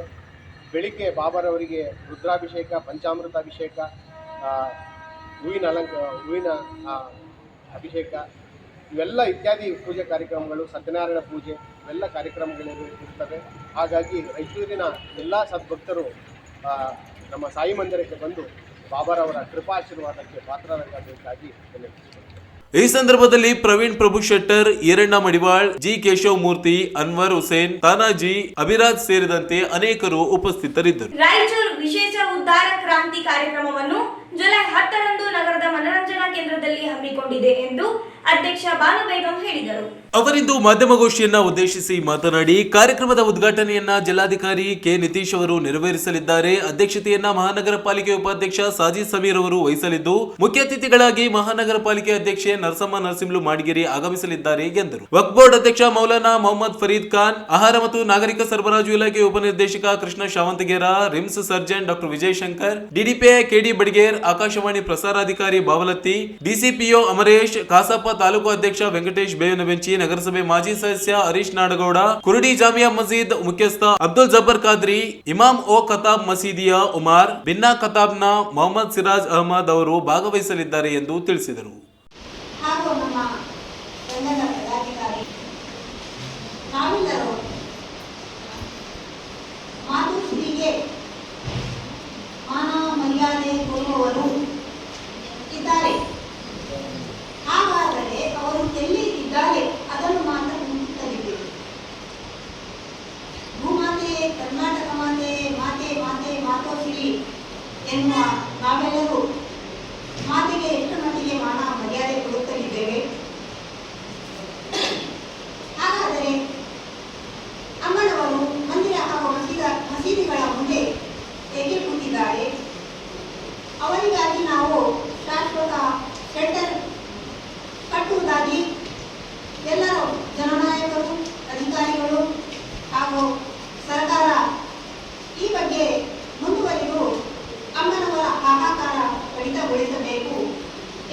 ಬೆಳಿಗ್ಗೆ ಬಾಬಾರವರಿಗೆ ರುದ್ರಾಭಿಷೇಕ, ಪಂಚಾಮೃತಾಭಿಷೇಕ, ಹೂವಿನ ಅಭಿಷೇಕ, ಇವೆಲ್ಲ ಇತ್ಯಾದಿ ಪೂಜೆ ಕಾರ್ಯಕ್ರಮಗಳು, ಸತ್ಯನಾರಾಯಣ ಪೂಜೆ, ಇವೆಲ್ಲ ಕಾರ್ಯಕ್ರಮಗಳು ಇರ್ತವೆ. ಹಾಗಾಗಿ ರಾಯಚೂರಿನ ಎಲ್ಲ ಸದ್ಭಕ್ತರು ನಮ್ಮ ಸಾಯಿ ಮಂದಿರಕ್ಕೆ ಬಂದು ಬಾಬಾರವರ ಕೃಪಾಶೀರ್ವಾದಕ್ಕೆ ಪಾತ್ರರಾಗಬೇಕಾಗಿ ವಿನಂತಿಸುತ್ತೇನೆ. ಈ ಸಂದರ್ಭದಲ್ಲಿ ಪ್ರವೀಣ್ ಪ್ರಭು ಶೆಟ್ಟರ್, ಈರಣ್ಣ ಮಡಿವಾಳ್, ಜಿ ಕೇಶವ್ ಮೂರ್ತಿ, ಅನ್ವರ್ ಹುಸೇನ್, ತಾನಾಜಿ, ಅಭಿರಾಜ್ ಸೇರಿದಂತೆ ಅನೇಕರು ಉಪಸ್ಥಿತರಿದ್ದರು. ರಾಯಚೂರು ವಿಶೇಷ ಉದ್ಧಾರ ಕ್ರಾಂತಿ ಕಾರ್ಯಕ್ರಮವನ್ನು ಜುಲೈ 10ರಂದು ನಗರದ ಮನರಂಜನಾ ಕೇಂದ್ರದಲ್ಲಿ ಹಮ್ಮಿಕೊಂಡಿದೆ ಎಂದು ಅಧ್ಯಕ್ಷ ಬಾನು ಬೇಗಂ ಹೇಳಿದರು. ಅವರಿಂದು ಮಾಧ್ಯಮಗೋಷ್ಠಿಯನ್ನ ಉದ್ದೇಶಿಸಿ ಮಾತನಾಡಿ ಕಾರ್ಯಕ್ರಮದ ಉದ್ಘಾಟನೆಯನ್ನ ಜಿಲ್ಲಾಧಿಕಾರಿ ಕೆ ನಿತೀಶ್ ಅವರು ನೆರವೇರಿಸಲಿದ್ದಾರೆ. ಅಧ್ಯಕ್ಷತೆಯನ್ನ ಮಹಾನಗರ ಪಾಲಿಕೆ ಉಪಾಧ್ಯಕ್ಷ ಸಾಜಿದ್ ಸಮೀರ್ ಅವರು ವಹಿಸಲಿದ್ದು ಮುಖ್ಯ ಅತಿಥಿಗಳಾಗಿ ಮಹಾನಗರ ಪಾಲಿಕೆ ಅಧ್ಯಕ್ಷೆ ನರಸಮ್ಮ ನರಸಿಂಹಲು ಮಾಡಿಗೇರಿ ಆಗಮಿಸಲಿದ್ದಾರೆ ಎಂದರು. ವಕ್ಫ್ ಬೋರ್ಡ್ ಅಧ್ಯಕ್ಷ ಮೌಲಾನಾ ಮೊಹಮ್ಮದ್ ಫರೀದ್ ಖಾನ್, ಆಹಾರ ಮತ್ತು ನಾಗರಿಕ ಸರಬರಾಜು ಇಲಾಖೆ ಉಪನಿರ್ದೇಶಕ Krishna Shavantagera, RIMS surgeon doctor Vijay Shankar, DDPI KD Badiger, Akashvani ಪ್ರಸಾರಾಧಿಕಾರಿ ಬಾವಲತ್ತಿ, ಡಿಸಿಪಿಒ ಅಮರೇಶ್, ಕಾಸಪ್ಪ ತಾಲೂಕು ಅಧ್ಯಕ್ಷ ವೆಂಕಟೇಶ್ ಬೇವನಬೆಂಚಿ, ನಗರಸಭೆ ಮಾಜಿ ಸದಸ್ಯ ಹರೀಶ್ ನಾಡಗೌಡ, ಕುರುಡಿ ಜಾಮಿಯಾ ಮಸೀದ್ ಮುಖ್ಯಸ್ಥ ಅಬ್ದುಲ್ ಜಬ್ಬರ್ ಖಾದ್ರಿ, ಇಮಾಮ್ ಓ ಖತಾಬ್ ಮಸೀದಿಯ ಉಮಾರ್, ಬಿನ್ನಾ ಖತಾಬ್ನ ಮೊಹಮ್ಮದ್ ಸಿರಾಜ್ ಅಹಮದ್ ಅವರು ಭಾಗವಹಿಸಲಿದ್ದಾರೆ ಎಂದು ತಿಳಿಸಿದರು. ಹಾಗೂ ನಮ್ಮ ಸಂಘದ ಪದಾಧಿಕಾರಿ ನಾವೆಲ್ಲರೂ ಮಾತೃಶ್ರೀಗೆ ಮಾನ ಮರ್ಯಾದೆ ಕೊಡುವವರು ಇದ್ದಾರೆ. ಹಾಗಾದರೆ ಅವರು ಎಲ್ಲಿ ಇದ್ದಾರೆ ಅದನ್ನು ಮಾತ್ರ ಮುಂದಿಟ್ಟಲಿದ್ದೇವೆ. ಭೂಮಾತೆ, ಕರ್ನಾಟಕ ಮಾತೆ, ಮಾತೆ ಮಾತೆ ಮಾತೋಶ್ರೀ ಎನ್ನುವ ನಾವೆಲ್ಲರೂ ಮಾತೆಗೆ ಎಷ್ಟು ಮಟ್ಟಿಗೆ ಮಾನ ಮರ್ಯಾದೆ ಕೊಡುತ್ತಲಿದ್ದೇವೆ. ಹಾಗಾದರೆ ಅಮ್ಮನವರು ಮಂದಿರ ಹಾಗೂ ಮಸೀದಿಗಳ ಮುಂದೆ ಹೇಗೆ ಕೂತಿದ್ದಾರೆ? ಅವರಿಗಾಗಿ ನಾವು ಶಾಶ್ವತ ಶೆಲ್ಟರ್ ಕಟ್ಟುವುದಾಗಿ ಎಲ್ಲರೂ ಜನನಾಯಕರು, ಅಧಿಕಾರಿಗಳು ಹಾಗೂ ಸರ್ಕಾರ ಈ ಬಗ್ಗೆ ಮುಂದುವರಿದು ಅಮ್ಮನವರ ಹಾಹಾಕಾರ ಕಡಿತಗೊಳಿಸಬೇಕು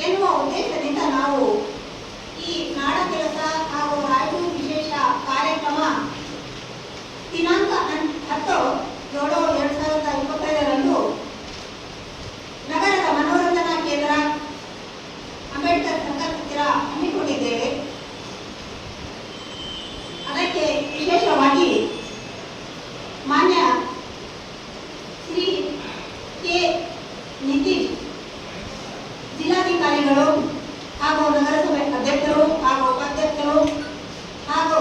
ಎನ್ನುವ ಉದ್ದೇಶದಿಂದ ನಾವು ಈ ನಾಡ ಕೆಲಸ ಹಾಗೂ ರಾಯಚೂರು ವಿಶೇಷ ಕಾರ್ಯಕ್ರಮ ದಿನಾಂಕ 10/7/2025ರಂದು ನಗರದ ಮನೋರಂಜನಾ ಕೇಂದ್ರ ಅಂಬೇಡ್ಕರ್ ಸರ್ಕಲ್ ಹತ್ತಿರ ಹಮ್ಮಿಕೊಂಡಿದ್ದೇವೆ. ಅದಕ್ಕೆ ವಿಶೇಷವಾಗಿ ಮಾನ್ಯ ಶ್ರೀ ಕೆ ನಿತೀಶ್ ಜಿಲ್ಲಾಧಿಕಾರಿಗಳು ಹಾಗೂ ನಗರಸಭೆ ಅಧ್ಯಕ್ಷರು ಹಾಗೂ ಉಪಾಧ್ಯಕ್ಷರು ಹಾಗೂ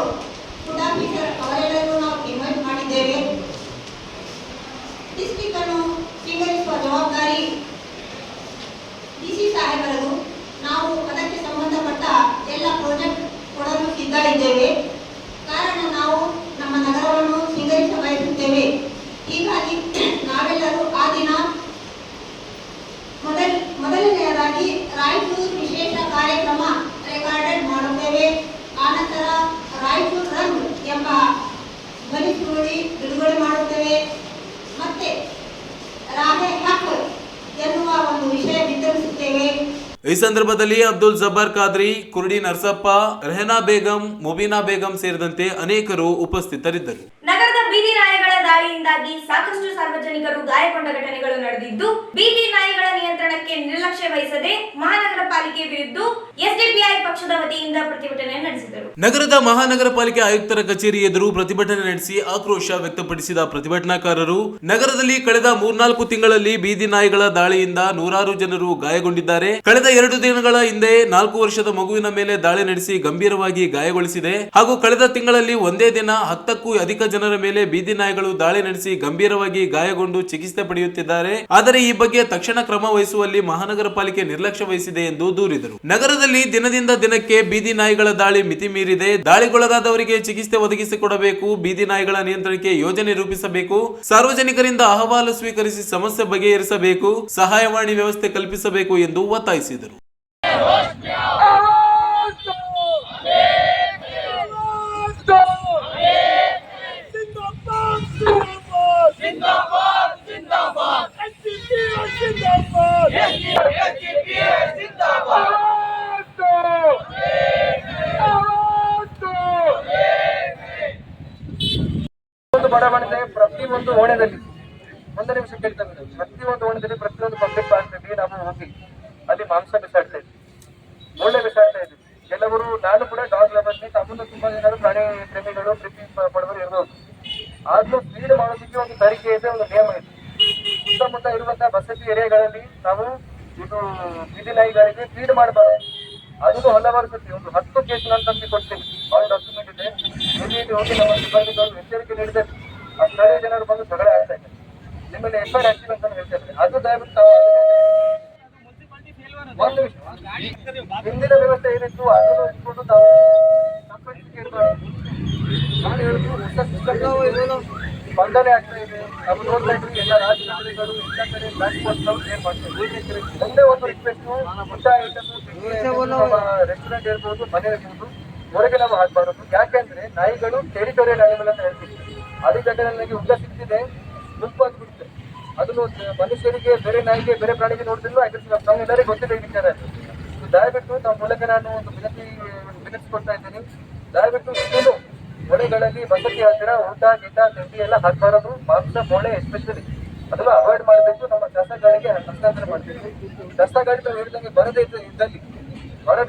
ಫುಡ್ ಆಫೀಸರ್ ಅವರೆಲ್ಲರೂ ನಾವು ಇನ್ವೈಟ್ ಮಾಡಿದ್ದೇವೆ. ಡಿಸ್ಟ್ರಿಕ್ಟ್ ಅನ್ನು ಸ್ವೀಕರಿಸುವ ಜವಾಬ್ದಾರಿ ಡಿಸಿ ಸಾಹೇಬರದು. ನಾವು ಅದಕ್ಕೆ ಸಂಬಂಧಪಟ್ಟ ಎಲ್ಲ ಪ್ರಾಜೆಕ್ಟ್ ಕೊಡಲು ಸಿದ್ಧ ಇದ್ದೇವೆ. ಕಾರಣ ನಾವು ನಮ್ಮ ನಗರವನ್ನು ಸ್ವೀಕರಿಸ ಬಯಸುತ್ತೇವೆ. ಹೀಗಾಗಿ ನಾವೆಲ್ಲರೂ ಆ ದಿನ ಮೊದಲನೆಯದಾಗಿ ರಾಯಚೂರು ವಿಶೇಷ ಕಾರ್ಯಕ್ರಮ ರೆಕಾರ್ಡೆಡ್ ಮಾಡುತ್ತೇವೆ. ಆನಂತರ ರಾಯಚೂರು ರಂಗ್ ಎಂಬ ಧ್ವನಿ ಸುರುಳಿ ಬಿಡುಗಡೆ ಮಾಡುತ್ತೇವೆ. ಮತ್ತೆ ರಾಹೆ ಹಕ್ ಎನ್ನುವ ಒಂದು ವಿಷಯ ವಿತರಿಸುತ್ತೇವೆ. ಈ ಸಂದರ್ಭದಲ್ಲಿ ಅಬ್ದುಲ್ ಜಬ್ಬರ್ ಖಾದ್ರಿ, ಕುರುಡಿ ನರಸಪ್ಪ, ರೆಹನಾ ಬೇಗಂ, ಮುಬೀನಾ ಬೇಗಂ ಸೇರಿದಂತೆ ಅನೇಕರು ಉಪಸ್ಥಿತರಿದ್ದರು. ನಗರದ ಬೀದಿ ನಾಯಿಗಳ ದಾಳಿಯಿಂದಾಗಿ ಸಾಕಷ್ಟು ಸಾರ್ವಜನಿಕರು ಗಾಯಗೊಂಡ ಘಟನೆಗಳು ನಡೆದಿದ್ದು, ಬೀದಿ ನಾಯಿಗಳ ನಿಯಂತ್ರಣಕ್ಕೆ ನಿರ್ಲಕ್ಷ್ಯ ವಹಿಸದೆ ಮಹಾನಗರ ಪಾಲಿಕೆ ವಿರುದ್ಧ ಎಸ್ಡಿಪಿಐ ಪಕ್ಷದ ವತಿಯಿಂದ ಪ್ರತಿಭಟನೆ ನಡೆಸಿದರು. ನಗರದ ಮಹಾನಗರ ಪಾಲಿಕೆ ಆಯುಕ್ತರ ಕಚೇರಿ ಎದುರು ಪ್ರತಿಭಟನೆ ನಡೆಸಿ ಆಕ್ರೋಶ ವ್ಯಕ್ತಪಡಿಸಿದ ಪ್ರತಿಭಟನಾಕಾರರು, ನಗರದಲ್ಲಿ ಕಳೆದ 3-4 ತಿಂಗಳಲ್ಲಿ ಬೀದಿ ನಾಯಿಗಳ ದಾಳಿಯಿಂದ ನೂರಾರು ಜನರು ಗಾಯಗೊಂಡಿದ್ದಾರೆ. ಕಳೆದ 2 ದಿನಗಳ ಹಿಂದೆ 4 ವರ್ಷದ ಮಗುವಿನ ಮೇಲೆ ದಾಳಿ ನಡೆಸಿ ಗಂಭೀರವಾಗಿ ಗಾಯಗೊಳಿಸಿದೆ. ಹಾಗೂ ಕಳೆದ ತಿಂಗಳಲ್ಲಿ ಒಂದೇ ದಿನ 10ಕ್ಕೂ ಅಧಿಕ ಜನರ ಮೇಲೆ ಬೀದಿ ನಾಯಿಗಳು ದಾಳಿ ನಡೆಸಿ ಗಂಭೀರವಾಗಿ ಗಾಯಗೊಂಡು ಚಿಕಿತ್ಸೆ ಪಡೆಯುತ್ತಿದ್ದಾರೆ. ಆದರೆ ಈ ಬಗ್ಗೆ ತಕ್ಷಣ ಕ್ರಮ ವಹಿಸುವಲ್ಲಿ ಮಹಾನಗರ ಪಾಲಿಕೆ ನಿರ್ಲಕ್ಷ್ಯ ವಹಿಸಿದೆ ಎಂದು ದೂರಿದರು. ನಗರದಲ್ಲಿ ದಿನದಿಂದ ದಿನಕ್ಕೆ ಬೀದಿ ನಾಯಿಗಳ ದಾಳಿ ಮಿತಿ ಮೀರಿದೆ. ದಾಳಿಗೊಳಗಾದವರಿಗೆ ಚಿಕಿತ್ಸೆ ಒದಗಿಸಿಕೊಡಬೇಕು. ಬೀದಿ ನಾಯಿಗಳ ನಿಯಂತ್ರಣಕ್ಕೆ ಯೋಜನೆ ರೂಪಿಸಬೇಕು. ಸಾರ್ವಜನಿಕರಿಂದ ಅಹವಾಲು ಸ್ವೀಕರಿಸಿ ಸಮಸ್ಯೆ ಬಗೆಹರಿಸಬೇಕು. ಸಹಾಯವಾಣಿ ವ್ಯವಸ್ಥೆ ಕಲ್ಪಿಸಬೇಕು ಎಂದು ಒತ್ತಾಯಿಸಿದರು. ಬಡವಣೆ ಪ್ರತಿಯೊಂದು ಓಣೆದಲ್ಲಿ ಒಂದು ನಿಮಿಷ ಕೇಳ್ತೇವೆ. ಪ್ರತಿಯೊಂದು ಓಣೆದಲ್ಲಿ ಪ್ರತಿಯೊಂದು ಪಬ್ಲಿಕ್ ಪಾರ್ಕ್ನಲ್ಲಿ ನಾವು ಹೋಗಿ ಅಲ್ಲಿ ಮಾಂಸ ಬಿಸಾಡ್ತಾ ಇದ್ವಿ, ಒಳ್ಳೆ ಬಿಸಾಡ್ತಾ ಇದ್ವಿ. ಕೆಲವರು, ನಾನು ಕೂಡ ಡಾಗ್ ಲವರ್ಸ್, ತಮ್ಮನ್ನು ತುಂಬಾ ಜನರು ಪ್ರಾಣಿ ಪ್ರೇಮಿಗಳು, ಪ್ರೀತಿ ಪಡುವರು ಇರಬಹುದು. ಆದ್ರೂ ಫೀಡ್ ಮಾಡೋದಕ್ಕೆ ಒಂದು ತರೀಕೆ ಇದೆ, ಒಂದು ನಿಯಮ ಇದೆ. ಸುತ್ತಮುತ್ತ ಇರುವಂತಹ ಬಸತಿ ಏರಿಯಾಗಳಲ್ಲಿ ನಾವು ಇದು ಬೀದಿ ನಾಯಿಗಳಿಗೆ ಫೀಡ್ ಮಾಡಬಾರದು. ಅದನ್ನು ಹಲವಾರು ಸತಿ ಒಂದು 10 ಕೇಸ್ ನಾನು ತಂದು ಕೊಡ್ತೀನಿ, ಆಲ್ ಡಾಕ್ಯುಮೆಂಟ್ ಇದೆ. ಹೋಗಿ ನಮ್ಮ ಸಿಬ್ಬಂದಿಗಳು ಎಚ್ಚರಿಕೆ ನೀಡಿದರೆ ಆ ಸ್ಥಳೀಯ ಜನರು ಬಂದು ಜಗಳ ಆಗ್ತಾ ಇದ್ದಾರೆ. ನಿಮ್ಮಲ್ಲಿ FIR ಹಾಕ್ತೀವಿ ಅಂತ ಹೇಳ್ತಾ ಇದ್ದಾರೆ. ಅದು ದಯವಿಟ್ಟು ಒಂದು ವಿಷಯ, ಹಿಂದಿನ ವ್ಯವಸ್ಥೆ ಏನಿತ್ತು ಅದನ್ನು ಇಟ್ಕೊಂಡು ನಾವು ಕಂಪಲ್ಸರಿ ಕೇಳಬಾರ್ದು. ನಾನು ಹೇಳುದು ಹೊಸ ಸಿಸ್ಟಮ್ ಸ್ಪಂದನೆ ಆಗ್ತಾ ಇದೆ. ನಾವು ನೋಡ್ತಾ ಇದ್ವಿ ಎಲ್ಲ ರಾಜಕಾರಣಿಗಳು ಎಲ್ಲ ಕಡೆ ಬ್ಲಾಕ್ ಬಾಕ್ಸ್ ಏನ್ ಮಾಡ್ತಾರೆ. ಒಂದೇ ಒಂದು ರಿಕ್ವೆಸ್ಟ್, ಊಟ ಐಟಮ್ ರೆಸ್ಟೋರೆಂಟ್ ಇರ್ಬೋದು, ಮನೆ ಇರ್ಬೋದು, ಹೊರಗೆ ನಾವು ಹಾಕ್ಬಾರದು. ಯಾಕೆಂದ್ರೆ ನಾಯಿಗಳು ಟೆರಿಟೋರಿಯಲ್ ಅನಿಮಲ್ ಅಂತ ಹೇಳ್ತೀವಿ. ಅದೇ ಜಾಗದಲ್ಲಿ ನನಗೆ ಉದ್ದ ಸಿಕ್ಕಿದೆ, ಗುಂಪು ಆಗ್ಬಿಡುತ್ತೆ. ಅದನ್ನು ಮನುಷ್ಯರಿಗೆ, ಬೇರೆ ನಾಯಿಗೆ, ಬೇರೆ ಪ್ರಾಣಿಗೆ ನೋಡಿದ್ರು ನಮ್ಮೆಲ್ಲರಿಗೂ ಗೊತ್ತಿದೆ ಈ ವಿಚಾರ. ದಯವಿಟ್ಟು ನಮ್ಮ ಮೂಲಕ ನಾನು ಒಂದು ವಿನಂತಿಸ್ಕೊಳ್ತಾ ಇದ್ದೀನಿ. ದಯವಿಟ್ಟು ಇನ್ನೂ ಮೊಳೆಗಳಲ್ಲಿ ವಸತಿ ಹತ್ತಿರ ಊಟ ಗೀಟ ತಿಂಡಿ ಎಲ್ಲ ಹಾಕ್ಬಾರದು. ಮಾಂಸ, ಮೊಳೆ ಎಸ್ಪೆಷಲಿ ಅದನ್ನು ಅವಾಯ್ಡ್ ಮಾಡಬೇಕು. ನಮ್ಮ ಕಸಗಳಿಗೆ ಹಸ್ತಾಂತರ ಮಾಡಬೇಕು. ಕಸ ಗಾಡಿ ನಾವು ಹೇಳಿದಂಗೆ ಬರದೇ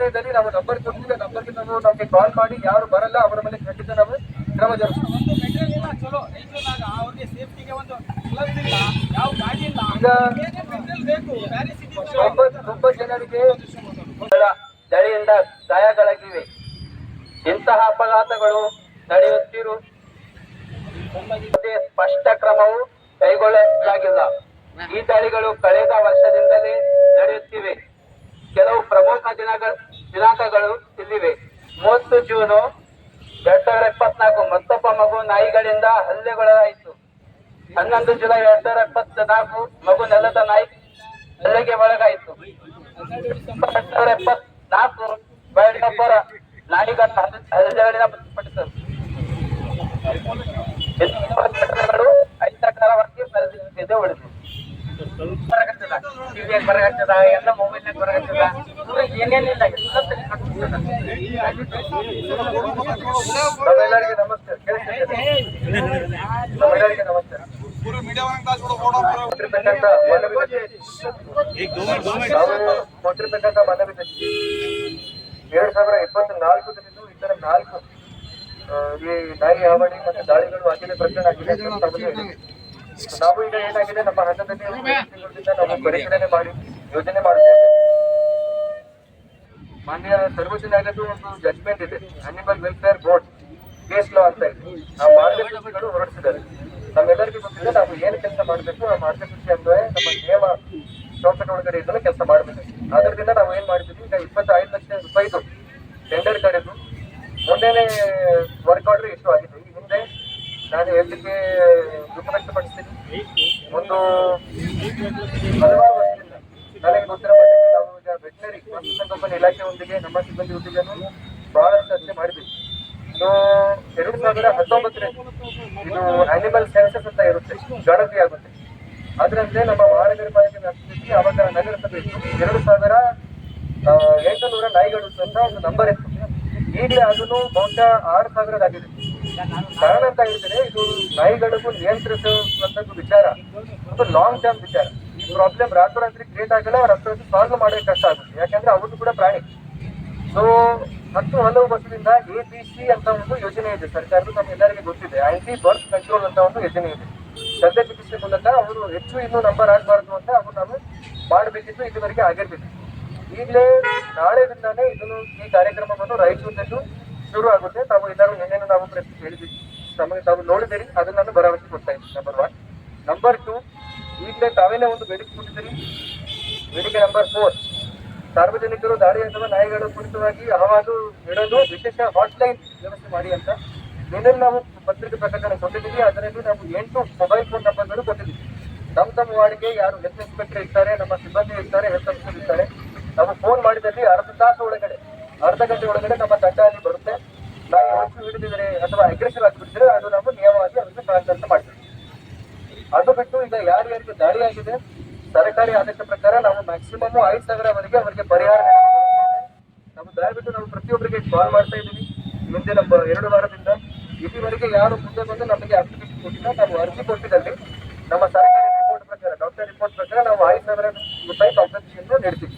ಇದ್ದಲ್ಲಿ ನಾವು ನಂಬರ್ ಕೊಡ್ತೀವಿ. ನಂಬರ್ಗೆ ನಾವು ನಮಗೆ ಕಾಲ್ ಮಾಡಿ, ಯಾರು ಬರಲ್ಲ ಅವರ ಮೇಲೆ ಖಂಡಿತ ನಾವು ಕ್ರಮ ಜರುಗಿಸ್ತೀವಿ. ತುಂಬ ಜನರಿಗೆ ಚಳಿಯಿಂದ ಗಾಯಗಳಾಗಿವೆ. ಇಂತಹ ಅಪಘಾತಗಳು ನಡೆಯುತ್ತಿರುವ ಸ್ಪಷ್ಟ ಕ್ರಮವು ಕೈಗೊಳ್ಳಲಾಗಿಲ್ಲ. ಈ ದಾಳಿಗಳು ಕಳೆದ ವರ್ಷದಿಂದಲೇ ನಡೆಯುತ್ತಿವೆ. ಕೆಲವು ಪ್ರಮುಖ ದಿನಾಂಕಗಳು ಇಲ್ಲಿವೆ. 30 ಜೂನ್ 2024 ಮತ್ತೊಬ್ಬ ಮಗು ನಾಯಿಗಳಿಂದ ಹಲ್ಲೆಗೊಳಗಾಯಿತು. 11 ಜುಲೈ 2024 ಮಗು ನೆಲದ ನಾಯಿ ಹಲ್ಲೆಗೆ ಒಳಗಾಯಿತು. 2024 ಬಯಲೊಬ್ಬರ ನಾಯಿಗಳ ಹಲ್ಲೆಗಳಿಂದ ಮೃತಪಟ್ಟಿತು. ಘಟನೆಗಳು ಅಹಿತಕರವಾಗಿ ಪರಿಸ್ಥಿತಿ ಉಳಿದು ಬರಗತ್ತದ ಎಲ್ಲ ಮೊಬೈಲ್ನಾಗ ಬರಗತ್ತದ ಏನೇನಿಲ್ಲ. ನಮ್ಮೆಲ್ಲರಿಗೆ ನಮಸ್ಕಾರ. ನಮ್ಮೆಲ್ಲರಿಗೆ ನಮಸ್ಕಾರ. ಕೊಟ್ಟಿರ್ತಕ್ಕಂಥ ಮನವಿದೆ 2024 ಇತರ 4 ಈ ನಾಯಿ ಹಾವಳಿ ಮತ್ತೆ ದಾಳಿಗಳು ಆಗಿದೆ, ಪ್ರಕರಣ ಆಗಿದೆ. ನಾವು ಈಗ ಏನಾಗಿದೆ, ನಮ್ಮ ಹಂತದಲ್ಲಿ ನಾವು ಪರಿಶೀಲನೆ ಮಾಡಿ ಯೋಜನೆ ಮಾಡುತ್ತೇವೆ. ಮಾನ್ಯ ಸರ್ವೋಚ್ಚ ನ್ಯಾಯಾಲಯದ ಒಂದು ಜಡ್ಜ್ಮೆಂಟ್ ಇದೆ, animal welfare board case law ಅಂತ ಇದೆ. ಆ ಮಾರ್ಗಸೂಚಿಗಳು ಹೊರಡಿಸಿದ್ದಾರೆ. ನಮ್ಮೆಲ್ಲರಿಗೂ ಗೊತ್ತಿದೆ ನಾವು ಏನು ಕೆಲಸ ಮಾಡಬೇಕು. ಆ ಮಾರ್ಗಸೂಚಿ ಅಂದ್ರೆ ನಮ್ಮ ನಿಯಮ ಚೌಕಟ್ಟು ಒಳಗಡೆ ಇದನ್ನು ಕೆಲಸ ಮಾಡಬೇಕು. ಅದರಿಂದ ನಾವು ಏನ್ ಮಾಡಿದ್ವಿ, ಈಗ 25 ಲಕ್ಷ ರೂಪಾಯಿದು ಟೆಂಡರ್ ಕರೆದು ಮೊನ್ನೆನೇ ವರ್ಕ್ ಆರ್ಡರ್ ಇಶ್ಯೂ ಆಗಿದೆ. ಈ ಹಿಂದೆ ನಾನು ಹೇಳಲಿಕ್ಕೆ ದುಃಖ ವ್ಯಕ್ತಪಡಿಸ್ತೀನಿ. ಒಂದು ಹಲವಾರು ವರ್ಷದಿಂದ ನನಗೆ ಗೊತ್ತಿರೋ ಮಟ್ಟಿಗೆ ನಾವು ಈಗ ವೆಟನರಿ ಪಶುಸಂಗೋಪನಾ ಇಲಾಖೆಯೊಂದಿಗೆ ನಮ್ಮ ಸಿಬ್ಬಂದಿ ಒಟ್ಟಿಗೆ ಬಹಳಷ್ಟು ಚರ್ಚೆ ಮಾಡಿದ್ವಿ. ಇದು 2019 ಇದು ಅನಿಮಲ್ ಸೆನ್ಸಸ್ ಅಂತ ಇರುತ್ತೆ, ಗಣತಿ ಆಗುತ್ತೆ. ಅದರಂತೆ ನಮ್ಮ ಮಹಾನಗರ ಪಾಲಿಕೆ ವ್ಯಾಪ್ತಿಯಲ್ಲಿ ಅವಾಗ ನಗರಸಭೆ ಇತ್ತು. 2800 ನಾಯಿಗಳು ಅಂತ ಒಂದು ನಂಬರ್ ಇತ್ತು. ಈಗಲೇ ಅದನ್ನು ಬಹುಶಃ 6000 ಆಗಿದೆ. ಕಾರಣ ಅಂತ ಹೇಳಿದ್ರೆ, ಇದು ನಾಯಿಗಳಿಗೂ ನಿಯಂತ್ರಿಸುವಂತದ್ದು ವಿಚಾರ, ಒಂದು ಲಾಂಗ್ ಟರ್ಮ್ ವಿಚಾರ. ಈ ಪ್ರಾಬ್ಲಮ್ ರಾತ್ರೋರಾತ್ರಿ ಕ್ರಿಯೇಟ್ ಆಗಲ್ಲ, ರಾತ್ರೋರಾತ್ರಿ ಸಾಲ್ವ್ ಮಾಡೋಕೆ ಕಷ್ಟ ಆಗುತ್ತೆ. ಯಾಕಂದ್ರೆ ಅವ್ರದ್ದು ಕೂಡ ಪ್ರಾಣಿ. ಸೊ ಹಲವು ವರ್ಷದಿಂದ ABC ಅಂತ ಒಂದು ಯೋಜನೆ ಇದೆ ಸರ್ಕಾರದ, ನಮ್ಗೆಲ್ಲರಿಗೆ ಗೊತ್ತಿದೆ. ಆಂಟಿ ಬರ್ತ್ ಕಂಟ್ರೋಲ್ ಅಂತ ಒಂದು ಯೋಜನೆ ಇದೆ. ಶಸ್ತ್ರ ಚಿಕಿತ್ಸೆ ಮೂಲಕ ಅವರು ಹೆಚ್ಚು ಇನ್ನೂ ನಂಬರ್ ಆಗಬಾರ್ದು ಅಂತ ಅವರು ನಾವು ಮಾಡಬೇಕಿತ್ತು. ಇದುವರೆಗೆ ಆಗಿರ್ಬೇಕು. ಈಗಲೇ ನಾಳೆದಿಂದಾನೇ ಇದನ್ನು ಈ ಕಾರ್ಯಕ್ರಮವನ್ನು ರಾಯಚೂರಿನಲ್ಲೂ ಶುರು ಆಗುತ್ತೆ. ತಾವು ಎಲ್ಲರೂ ನಿನ್ನೆ ನಾವು ಪ್ರಶ್ನೆ ಹೇಳಿದ್ವಿ, ತಾವು ನೋಡಿದಿರಿ. ಅದನ್ನ ನಾನು ಭರವಸೆ ಕೊಡ್ತಾ ಇದ್ದೀನಿ. ನಂಬರ್ 1. ನಂಬರ್ 2, ಈಗಲೇ ತಾವೇನೇ ಒಂದು ಬೇಡಿಕೆ ಕೊಟ್ಟಿದ್ದೀರಿ. ಬೇಡಿಕೆ ನಂಬರ್ 4, ಸಾರ್ವಜನಿಕರು ದಾಳಿ ಅಥವಾ ನಾಯಿಗಳು ಕುರಿತವಾಗಿ ಅಹವಾಲು ನೀಡಲು ವಿಶೇಷ ಹಾಟ್ಲೈನ್ ವ್ಯವಸ್ಥೆ ಮಾಡಿ ಅಂತ ನಿನ್ನೆ ನಾವು ಪತ್ರಿಕೆ ಪ್ರಕಟಣೆ ಕೊಟ್ಟಿದ್ದೀವಿ. ಅದರಲ್ಲಿ ನಾವು 8 ಮೊಬೈಲ್ ಫೋನ್ ನಂಬರ್ಗಳು ಕೊಟ್ಟಿದ್ದೀವಿ. ನಮ್ಮ ವಾರ್ಡ್ಗೆ ಯಾರು ಹೆಲ್ತ್ ಇನ್ಸ್ಪೆಕ್ಟರ್ ಇರ್ತಾರೆ, ನಮ್ಮ ಸಿಬ್ಬಂದಿ ಇರ್ತಾರೆ, ಹೆಲ್ತ್ ಆಫೀಸರ್ ಇರ್ತಾರೆ, ನಾವು ಫೋನ್ ಮಾಡಿದಲ್ಲಿ ಅರ್ಧ ಗಂಟೆ ಒಳಗಡೆ ನಮ್ಮ ತಂಡ ಅಲ್ಲಿ ಬರುತ್ತೆ. ನಾವು ಹೆಚ್ಚು ಹಿಡಿದಿದ್ರೆ ಅಥವಾ ಅಗ್ರೆಸಿವ್ ಆಗಿಬಿಟ್ಟಿದ್ರೆ ಅದು ನಾವು ನಿಯಮವಾಗಿ ಅವರಿಗೆ ಸಹಕಾರ ಮಾಡ್ತೀವಿ. ಅದು ಬಿಟ್ಟು ಈಗ ಯಾರ್ಯಾರಿಗೆ ದಾಳಿ ಆಗಿದೆ, ಸರ್ಕಾರಿ ಆದೇಶ ಪ್ರಕಾರ ನಾವು ಮ್ಯಾಕ್ಸಿಮಮ್ 5000ವರೆಗೆ ಅವರಿಗೆ ಪರಿಹಾರ ನಾವು ದಯವಿಟ್ಟು ನಾವು ಪ್ರತಿಯೊಬ್ಬರಿಗೆ ಕಾಲ್ ಮಾಡ್ತಾ ಇದ್ದೀವಿ. ಮುಂದೆ ನಮ್ಮ 2 ವಾರದಿಂದ ಇಲ್ಲಿವರೆಗೆ ಯಾರು ಮುಂದೆ ಬಂದು ನಮಗೆ ಅಪ್ಲಿಕೇಶನ್ ಕೊಟ್ಟಿಲ್ಲ. ನಾವು ಅರ್ಜಿ ಕೊಟ್ಟಿದ್ದಲ್ಲಿ ನಮ್ಮ ಸರ್ಕಾರಿ ರಿಪೋರ್ಟ್ ಪ್ರಕಾರ, ಡಾಕ್ಟರ್ ರಿಪೋರ್ಟ್ ಪ್ರಕಾರ ನಾವು 5000 ರೂಪಾಯಿ ಕಾಂಪನ್ಸೇಷನ್ ನೀಡ್ತೀವಿ.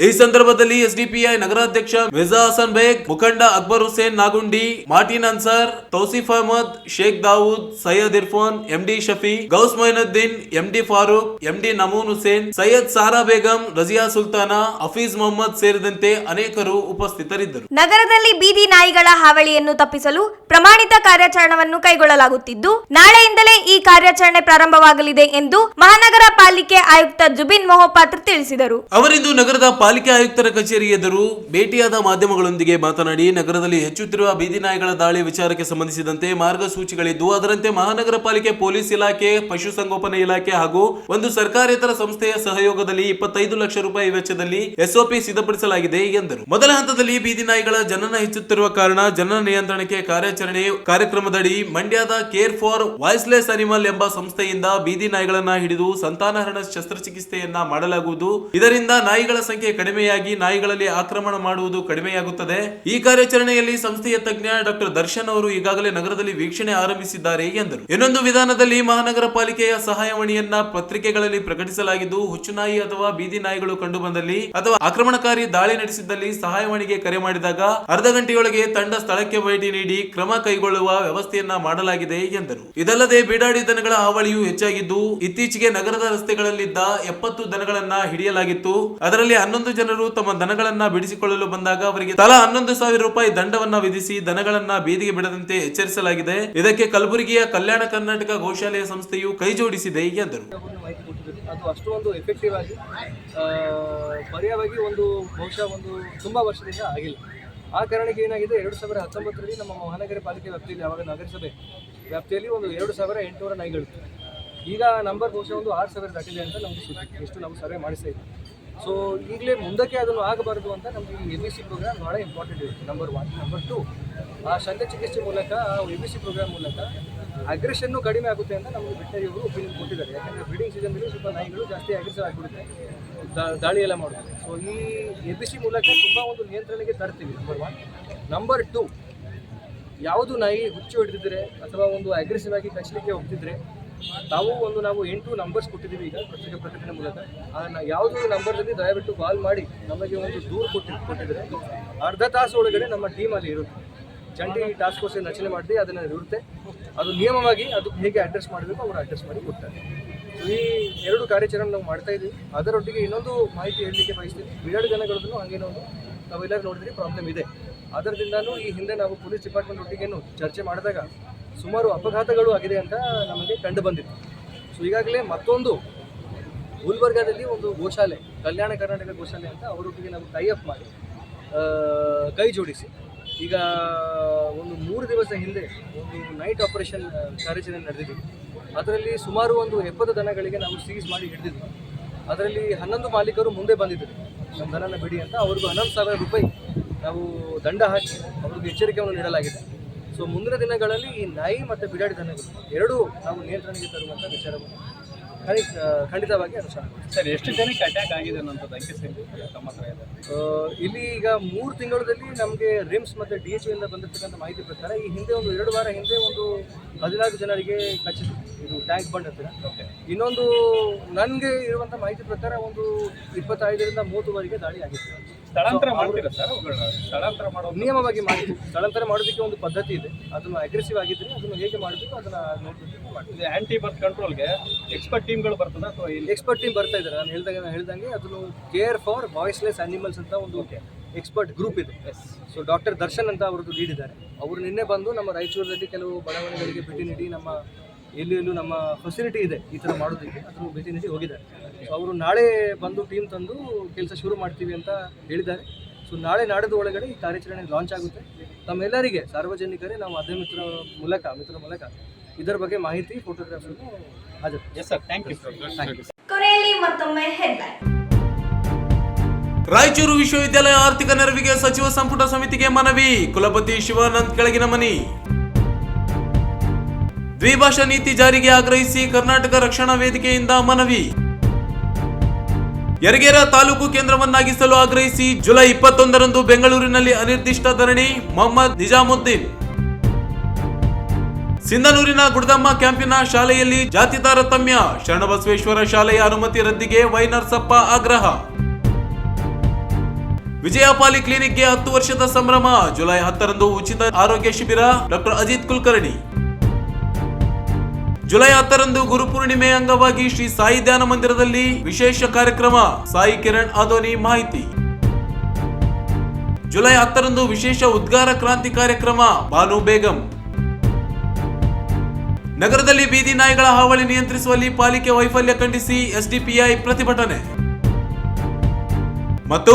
ಈ ಸಂದರ್ಭದಲ್ಲಿ ಎಸ್ಡಿಪಿಐ ನಗರಾಧ್ಯಕ್ಷ ಮಿರ್ಜಾ ಹಸನ್ ಬೇಗ್, ಮುಖಂಡ Akbar Hussain Nagundi, Martin Ansar, Tousif Ahmed, Sheikh Dawood, Syed Irfan, MD Shafi, Ghouse Moinuddin, MD Farooq, MD Namoon Hussain, Syed Sara Begum, Razia Sultana, Hafeez Mohammed ಸೇರಿದಂತೆ ಅನೇಕರು ಉಪಸ್ಥಿತರಿದ್ದರು. ನಗರದಲ್ಲಿ ಬೀದಿ ನಾಯಿಗಳ ಹಾವಳಿಯನ್ನು ತಪ್ಪಿಸಲು ಪ್ರಮಾಣಿತ ಕಾರ್ಯಾಚರಣೆಯನ್ನು ಕೈಗೊಳ್ಳಲಾಗುತ್ತಿದ್ದು, ನಾಳೆಯಿಂದಲೇ ಈ ಕಾರ್ಯಾಚರಣೆ ಪ್ರಾರಂಭವಾಗಲಿದೆ ಎಂದು ಮಹಾನಗರ ಪಾಲಿಕೆ ಆಯುಕ್ತ ಜುಬಿನ್ ಮೊಹಪಾತ್ರ ತಿಳಿಸಿದರು. ಅವರಿಂದು ನಗರದ ಪಾಲಿಕೆ ಆಯುಕ್ತರ ಕಚೇರಿ ಎದುರು ಭೇಟಿಯಾದ ಮಾಧ್ಯಮಗಳೊಂದಿಗೆ ಮಾತನಾಡಿ, ನಗರದಲ್ಲಿ ಹೆಚ್ಚುತ್ತಿರುವ ಬೀದಿ ನಾಯಿಗಳ ದಾಳಿ ವಿಚಾರಕ್ಕೆ ಸಂಬಂಧಿಸಿದಂತೆ ಮಾರ್ಗಸೂಚಿಗಳಿದ್ದು, ಅದರಂತೆ ಮಹಾನಗರ ಪಾಲಿಕೆ ಪೊಲೀಸ್ ಇಲಾಖೆ, ಪಶುಸಂಗೋಪನಾ ಇಲಾಖೆ ಹಾಗೂ ಒಂದು ಸರ್ಕಾರೇತರ ಸಂಸ್ಥೆಯ ಸಹಯೋಗದಲ್ಲಿ 25 ಲಕ್ಷ ರೂಪಾಯಿ ವೆಚ್ಚದಲ್ಲಿ ಎಸ್ಒಪಿ ಸಿದ್ಧಪಡಿಸಲಾಗಿದೆ ಎಂದರು. ಮೊದಲ ಹಂತದಲ್ಲಿ ಬೀದಿ ನಾಯಿಗಳ ಜನನ ಹೆಚ್ಚುತ್ತಿರುವ ಕಾರಣ ಜನನ ನಿಯಂತ್ರಣಕ್ಕೆ ಕಾರ್ಯಾಚರಣೆ ಕಾರ್ಯಕ್ರಮದಡಿ ಮಂಡ್ಯದ ಕೇರ್ ಫಾರ್ ವಾಯ್ಸ್ಲೆಸ್ ಅನಿಮಲ್ ಎಂಬ ಸಂಸ್ಥೆಯಿಂದ ಬೀದಿ ನಾಯಿಗಳನ್ನ ಹಿಡಿದು ಸಂತಾನಹರಣ ಶಸ್ತ್ರಚಿಕಿತ್ಸೆಯನ್ನ ಮಾಡಲಾಗುವುದು. ಇದರಿಂದ ನಾಯಿಗಳ ಸಂಖ್ಯೆ ಕಡಿಮೆಯಾಗಿ ನಾಯಿಗಳಲ್ಲಿ ಆಕ್ರಮಣ ಮಾಡುವುದು ಕಡಿಮೆಯಾಗುತ್ತದೆ. ಈ ಕಾರ್ಯಾಚರಣೆಯಲ್ಲಿ ಸಂಸ್ಥೆಯ ತಜ್ಞ ಡಾಕ್ಟರ್ ದರ್ಶನ್ ಅವರು ಈಗಾಗಲೇ ನಗರದಲ್ಲಿ ವೀಕ್ಷಣೆ ಆರಂಭಿಸಿದ್ದಾರೆ ಎಂದರು. ಇನ್ನೊಂದು ವಿಧಾನದಲ್ಲಿ ಮಹಾನಗರ ಪಾಲಿಕೆಯ ಸಹಾಯವಾಣಿಯನ್ನ ಪತ್ರಿಕೆಗಳಲ್ಲಿ ಪ್ರಕಟಿಸಲಾಗಿದ್ದು, ಹುಚ್ಚುನಾಯಿ ಅಥವಾ ಬೀದಿ ನಾಯಿಗಳು ಕಂಡು ಬಂದಲ್ಲಿ ಅಥವಾ ಆಕ್ರಮಣಕಾರಿ ದಾಳಿ ನಡೆಸಿದ್ದಲ್ಲಿ ಸಹಾಯವಾಣಿಗೆ ಕರೆ ಮಾಡಿದಾಗ ಅರ್ಧ ಗಂಟೆಯೊಳಗೆ ತಂಡ ಸ್ಥಳಕ್ಕೆ ಭೇಟಿ ನೀಡಿ ಕ್ರಮ ಕೈಗೊಳ್ಳುವ ವ್ಯವಸ್ಥೆಯನ್ನ ಮಾಡಲಾಗಿದೆ ಎಂದರು. ಇದಲ್ಲದೆ ಬೀಡಾಡಿ ದನಗಳ ಹಾವಳಿಯು ಹೆಚ್ಚಾಗಿದ್ದು, ಇತ್ತೀಚೆಗೆ ನಗರದ ರಸ್ತೆಗಳಲ್ಲಿದ್ದ 70 ದನಗಳನ್ನ ಹಿಡಿಯಲಾಗಿತ್ತು. ಅದರಲ್ಲಿ 11 ಜನರು ತಮ್ಮ ದನಗಳನ್ನ ಬಿಡಿಸಿಕೊಳ್ಳಲು ಬಂದಾಗ ಅವರಿಗೆ ತಲಾ 11,000 ರೂಪಾಯಿ ದಂಡವನ್ನ ವಿಧಿಸಿ ದನಗಳನ್ನ ಬೀದಿಗೆ ಬಿಡದಂತೆ ಎಚ್ಚರಿಸಲಾಗಿದೆ. ಇದಕ್ಕೆ ಕಲಬುರಗಿಯ ಕಲ್ಯಾಣ ಕರ್ನಾಟಕ ಗೋಶಾಲೆಯ ಸಂಸ್ಥೆಯು ಕೈ ಜೋಡಿಸಿದೆ ಎಂದರು. ಅದು ಅಷ್ಟೊಂದು ಎಫೆಕ್ಟಿವ್ ಆಗಿ ಪರ್ಯಾಯವಾಗಿ ಬಹುಶಃ ತುಂಬ ವರ್ಷದಿಂದ ಆಗಿಲ್ಲ. ಆ ಕಾರಣಕ್ಕೆ ಏನಾಗಿದೆ, 2019ರಲ್ಲಿ ನಮ್ಮ ಮಹಾನಗರ ಪಾಲಿಕೆ ವ್ಯಾಪ್ತಿಯಲ್ಲಿ, ಆವಾಗ ನಗರಸಭೆ ವ್ಯಾಪ್ತಿಯಲ್ಲಿ 2,800 ನಾಯಿಗಳು. ಈಗ ನಂಬರ್ ಬಹುಶಃ 6,000 ದಾಟಿದೆ ಅಂತ ನಮಗೆ ಸುದ್ದಿ, ಎಷ್ಟು ನಾವು ಸರ್ವೆ ಮಾಡಿಸ್ತಾ ಇದ್ದೀವಿ. ಸೊ ಈಗಲೇ ಮುಂದಕ್ಕೆ ಅದನ್ನು ಆಗಬಾರ್ದು ಅಂತ ನಮಗೆ ಈ ABC ಪ್ರೋಗ್ರಾಮ್ ಭಾಳ ಇಂಪಾರ್ಟೆಂಟ್ ಇರುತ್ತೆ. ನಂಬರ್ 1. ನಂಬರ್ 2, ಆ ಶಲ್ಯಚಿಕಿತ್ಸೆ ಮೂಲಕ, ಆ ABC ಪ್ರೋಗ್ರಾಮ್ ಮೂಲಕ ಅಗ್ರೆಷನ್ನು ಕಡಿಮೆ ಆಗುತ್ತೆ ಅಂತ ನಮಗೆ ವೆಟರ್ನರಿಯವರು ಒಪಿನಿಯನ್ ಕೊಟ್ಟಿದ್ದಾರೆ. ಯಾಕಂದರೆ ಬ್ರೀಡಿಂಗ್ ಸೀಸನ್ನಲ್ಲಿ ಸ್ವಲ್ಪ ನಾಯಿಗಳು ಜಾಸ್ತಿ ಅಗ್ರೆಸಿವ್ ಆಗಿಬಿಡುತ್ತೆ, ದಾಳಿ ಎಲ್ಲ ಮಾಡುತ್ತೆ. ಸೊ ಈ ABC ಮೂಲಕ ತುಂಬ ನಿಯಂತ್ರಣೆಗೆ ತರ್ತೀವಿ, ನಂಬರ್ 1. ನಂಬರ್ 2, ಯಾವುದು ನಾಯಿ ಹುಚ್ಚು ಹಿಡಿದಿದ್ರೆ ಅಥವಾ ಅಗ್ರೆಸಿವ್ ಆಗಿ ಕಚ್ಚಲಿಕ್ಕೆ ಹೋಗ್ತಿದ್ರೆ ನಾವು 8 ನಂಬರ್ಸ್ ಕೊಟ್ಟಿದ್ದೀವಿ ಈಗ ಪತ್ರಿಕೆ ಪ್ರಕಟಣೆ ಮೂಲಕ. ಯಾವುದೋ ನಂಬರ್ದಲ್ಲಿ ದಯವಿಟ್ಟು ಕಾಲ್ ಮಾಡಿ ನಮಗೆ ದೂರು ಕೊಟ್ಟಿದ್ರೆ ಅರ್ಧ ತಾಸು ಒಳಗಡೆ ನಮ್ಮ ಟೀಮ್ ಅಲ್ಲಿ ಇರುತ್ತೆ. ಜಂಟಿ ಟಾಸ್ಕ್ ಫೋರ್ಸ್ ರಚನೆ ಮಾಡಿ ಅದನ್ನು ಇರುತ್ತೆ. ಅದು ನಿಯಮವಾಗಿ ಅದಕ್ಕೆ ಹೇಗೆ ಅಡ್ರೆಸ್ ಮಾಡಬೇಕು ಅವರು ಅಡ್ರೆಸ್ ಮಾಡಿ ಕೊಡ್ತಾರೆ. ಈ 2 ಕಾರ್ಯಾಚರಣೆ ನಾವು ಮಾಡ್ತಾ ಇದ್ದೀವಿ. ಅದರೊಟ್ಟಿಗೆ ಇನ್ನೊಂದು ಮಾಹಿತಿ ಹೇಳಲಿಕ್ಕೆ ಬಯಸ್ತೀವಿ. ಬೀಡಾಡಿ ದನಗಳದ್ದು ಹಾಗೇನೋ ನಾವೆಲ್ಲರೂ ನೋಡಿದ್ರೆ ಪ್ರಾಬ್ಲಮ್ ಇದೆ. ಅದರಿಂದನೂ ಈ ಹಿಂದೆ ನಾವು ಪೊಲೀಸ್ ಡಿಪಾರ್ಟ್ಮೆಂಟ್ ಒಟ್ಟಿಗೇನು ಚರ್ಚೆ ಮಾಡಿದಾಗ ಸುಮಾರು ಅಪಘಾತಗಳು ಆಗಿದೆ ಅಂತ ನಮಗೆ ಕಂಡು ಬಂದಿತ್ತು. ಸೊ ಈಗಾಗಲೇ ಮತ್ತೊಂದು ಗುಲ್ಬರ್ಗಾದಲ್ಲಿ ಗೋಶಾಲೆ, ಕಲ್ಯಾಣ ಕರ್ನಾಟಕ ಗೋಶಾಲೆ ಅಂತ ಅವರೊಟ್ಟಿಗೆ ನಾವು ಟೈಅಪ್ ಮಾಡಿ ಕೈ ಜೋಡಿಸಿ ಈಗ 3 ದಿವಸ ಹಿಂದೆ ನೈಟ್ ಆಪರೇಷನ್ ಕಾರ್ಯಾಚರಣೆ ನಡೆದಿದ್ದೀವಿ. ಅದರಲ್ಲಿ ಸುಮಾರು 70 ದನಗಳಿಗೆ ನಾವು ಸೀಸ್ ಮಾಡಿ ಹಿಡಿದಿದ್ವಿ. ಅದರಲ್ಲಿ 11 ಮಾಲೀಕರು ಮುಂದೆ ಬಂದಿದ್ದರು, ನಮ್ಮ ದನನ ಬಿಡಿ ಅಂತ. ಅವ್ರಿಗೂ 11,000 ರೂಪಾಯಿ ನಾವು ದಂಡ ಹಾಕಿ ಅವ್ರಿಗೆ ಎಚ್ಚರಿಕೆಯನ್ನು ನೀಡಲಾಗಿದೆ. ಸೊ ಮುಂದಿನ ದಿನಗಳಲ್ಲಿ ಈ ನಾಯಿ ಮತ್ತು ಬಿಡಾಡಿ ದನಗಳು ಎರಡೂ ನಾವು ನಿಯಂತ್ರಣಕ್ಕೆ ತರುವಂಥ ವಿಚಾರವನ್ನು ಖಂಡಿತವಾಗಿ ಅನುಸರಣೆ. ಸರ್, ಎಷ್ಟು ಜನಕ್ಕೆ ಅಟ್ಯಾಕ್ ಆಗಿದೆ ಅನ್ನೋಂಥದ್ದು ಅಂಕಿ ತಮ್ಮ ಹತ್ರ ಇದೆ? ಇಲ್ಲಿ ಈಗ 3 ತಿಂಗಳಲ್ಲಿ ನಮಗೆ ರಿಮ್ಸ್ ಮತ್ತು DHO ಇಂದ ಬಂದಿರ್ತಕ್ಕಂಥ ಮಾಹಿತಿ ಪ್ರಕಾರ ಈ ಹಿಂದೆ 2 ವಾರ ಹಿಂದೆ 14 ಜನರಿಗೆ ಕಚ್ಚಿತು, ಇದು ಟ್ಯಾಂಕ್ ಬಂಡ್ ಹತ್ತಿರ. ಇನ್ನೊಂದು ನನಗೆ ಇರುವಂಥ ಮಾಹಿತಿ ಪ್ರಕಾರ 25ರಿಂದ 30ವರೆಗೆ ದಾಳಿ ಆಗಿತ್ತು. ಸ್ಥಳಾಂತರ ಮಾಡ್ತೀರಾ ಸರ್? ಸ್ಥಳಾಂತರ ಮಾಡೋದು ನಿಯಮವಾಗಿ ಮಾಡ್ತೀವಿ. ಸ್ಥಳಾಂತರ ಮಾಡೋದಕ್ಕೆ ಒಂದು ಪದ್ಧತಿ ಇದೆ. ಅದನ್ನು ಅಗ್ರೆಸಿವ್ ಆಗಿದ್ರೆ ಅದನ್ನು ಹೇಗೆ ಮಾಡಬೇಕು ಅದನ್ನು ನೋಡ್ಬಿಟ್ಟು ಮಾಡ್ತೀವಿ. ಆಂಟಿ ಬರ್ತ್ ಕಂಟ್ರೋಲ್ಗೆ ಎಕ್ಸ್ಪರ್ಟ್ ಟೀಮ್ಗಳು ಬರ್ತದೆ ಅಥವಾ ಎಕ್ಸ್ಪರ್ಟ್ ಟೀಮ್ ಬರ್ತಾ ಇದ್ದಾರೆ. ನಾನು ಹೇಳ್ದಂಗೆ ಅದನ್ನು ಕೇರ್ ಫಾರ್ ವಾಯ್ಸ್ಲೆಸ್ ಅನಿಮಲ್ಸ್ ಅಂತ ಒಂದು ಎಕ್ಸ್ಪರ್ಟ್ ಗ್ರೂಪ್ ಇದೆ. ಸೊ ಡಾಕ್ಟರ್ ದರ್ಶನ್ ಅಂತ ಅವರದ್ದು ಲೀಡ್ ಇದ್ದಾರೆ. ಅವರು ನಿನ್ನೆ ಬಂದು ನಮ್ಮ ರಾಯಚೂರಲ್ಲಿ ಕೆಲವು ಬಡಾವಣೆಗಳಿಗೆ ಭೇಟಿ ನೀಡಿ ನಮ್ಮ ಎಲ್ಲೂ ನಮ್ಮ ಫೆಸಿಲಿಟಿ ಇದೆ ಈ ಥರ ಮಾಡೋದಕ್ಕೆ ಅದನ್ನು ಭೇಟಿ ನೀಡಿ ಹೋಗಿದ್ದಾರೆ. ಸೊ ಅವರು ನಾಳೆ ಬಂದು ಟೀಮ್ ತಂದು ಕೆಲಸ ಶುರು ಮಾಡ್ತೀವಿ ಅಂತ ಹೇಳಿದ್ದಾರೆ. ಸೊ ನಾಳೆ ನಾಡಿದ್ದು ಒಳಗಡೆ ಈ ಕಾರ್ಯಾಚರಣೆ ಲಾಂಚ್ ಆಗುತ್ತೆ. ತಮ್ಮೆಲ್ಲರಿಗೆ ಸಾರ್ವಜನಿಕರೇ ನಾವು ಮಾಧ್ಯಮ ಮಿತ್ರ ಮೂಲಕ ಇದರ ಬಗ್ಗೆ ಮಾಹಿತಿ, ಫೋಟೋಗ್ರಾಫ್ಸ್ ಹಾಜರು. Yes sir, thank you. ಕೊನೆಯಲ್ಲಿ ಮತ್ತೊಮ್ಮೆ ಹೆಡ್ಲೈನ್. ರಾಯಚೂರು ವಿಶ್ವವಿದ್ಯಾಲಯ ಆರ್ಥಿಕ ನೆರವಿಗೆ ಸಚಿವ ಸಂಪುಟ ಸಮಿತಿಗೆ ಮನವಿ. ಕುಲಪತಿ ಶಿವಾನಂದ್ ಕೆಳಗಿನ ಮನಿ. ದ್ವಿಭಾಷಾ ನೀತಿ ಜಾರಿಗೆ ಆಗ್ರಹಿಸಿ ಕರ್ನಾಟಕ ರಕ್ಷಣಾ ವೇದಿಕೆಯಿಂದ ಮನವಿ. ಯರಗೇರ ತಾಲೂಕು ಕೇಂದ್ರವನ್ನಾಗಿಸಲು ಆಗ್ರಹಿಸಿ ಜುಲೈ 21ರಂದು ಬೆಂಗಳೂರಿನಲ್ಲಿ ಅನಿರ್ದಿಷ್ಟ ಧರಣಿ. ಮೊಹಮ್ಮದ್ ನಿಜಾಮುದ್ದೀನ್. ಸಿಂಧನೂರಿನ ಗುಡ್ದಮ್ಮ ಕ್ಯಾಂಪಿನ ಶಾಲೆಯಲ್ಲಿ ಜಾತಿ ತಾರತಮ್ಯ. ಶರಣಬಸವೇಶ್ವರ ಶಾಲೆಯ ಅನುಮತಿ ರದ್ದಿಗೆ ವೈ ನರಸಪ್ಪ ಆಗ್ರಹ. ವಿಜಯ ಪಾಲಿ ಕ್ಲಿನಿಕ್ಗೆ 10 ವರ್ಷದ ಸಂಭ್ರಮ. ಜುಲೈ 10ರಂದು ಉಚಿತ ಆರೋಗ್ಯ ಶಿಬಿರ. ಡಾಕ್ಟರ್ ಅಜಿತ್ ಕುಲಕರ್ಣಿ. ಜುಲೈ 10ರಂದು ಗುರುಪೂರ್ಣಿಮೆ ಅಂಗವಾಗಿ ಶ್ರೀ ಸಾಯಿ ಧ್ಯಾನ ಮಂದಿರದಲ್ಲಿ ವಿಶೇಷ ಕಾರ್ಯಕ್ರಮ. ಸಾಯಿ ಕಿರಣ್ ಆದೋನಿ ಮಾಹಿತಿ. ಜುಲೈ 10ರಂದು ವಿಶೇಷ ಉದ್ಗಾರ ಕ್ರಾಂತಿ ಕಾರ್ಯಕ್ರಮ. ಬಾನು ಬೇಗಂ. ನಗರದಲ್ಲಿ ಬೀದಿ ನಾಯಿಗಳ ಹಾವಳಿ ನಿಯಂತ್ರಿಸುವಲ್ಲಿ ಪಾಲಿಕೆ ವೈಫಲ್ಯ ಖಂಡಿಸಿ ಎಸ್ಡಿಪಿಐ ಪ್ರತಿಭಟನೆ. ಮತ್ತು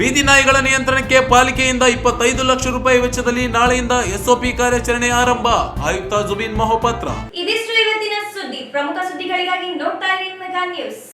ಬೀದಿ ನಾಯಿಗಳ ನಿಯಂತ್ರಣಕ್ಕೆ ಪಾಲಿಕೆಯಿಂದ 25 ಲಕ್ಷ ರೂಪಾಯಿ ವೆಚ್ಚದಲ್ಲಿ ನಾಳೆಯಿಂದ ಎಸ್ಒಪಿ ಕಾರ್ಯಾಚರಣೆ ಆರಂಭ. ಆಯುಕ್ತ ಜುಬಿನ್ ಮಹೋಪಾತ್ರ. ಇದಿಷ್ಟು ಇವತ್ತಿನ ಸುದ್ದಿ. ಪ್ರಮುಖ ಸುದ್ದಿಗಳಿಗಾಗಿ ನೋಡ್ತಾ ಇರಿ ಮೆಗಾ ನ್ಯೂಸ್.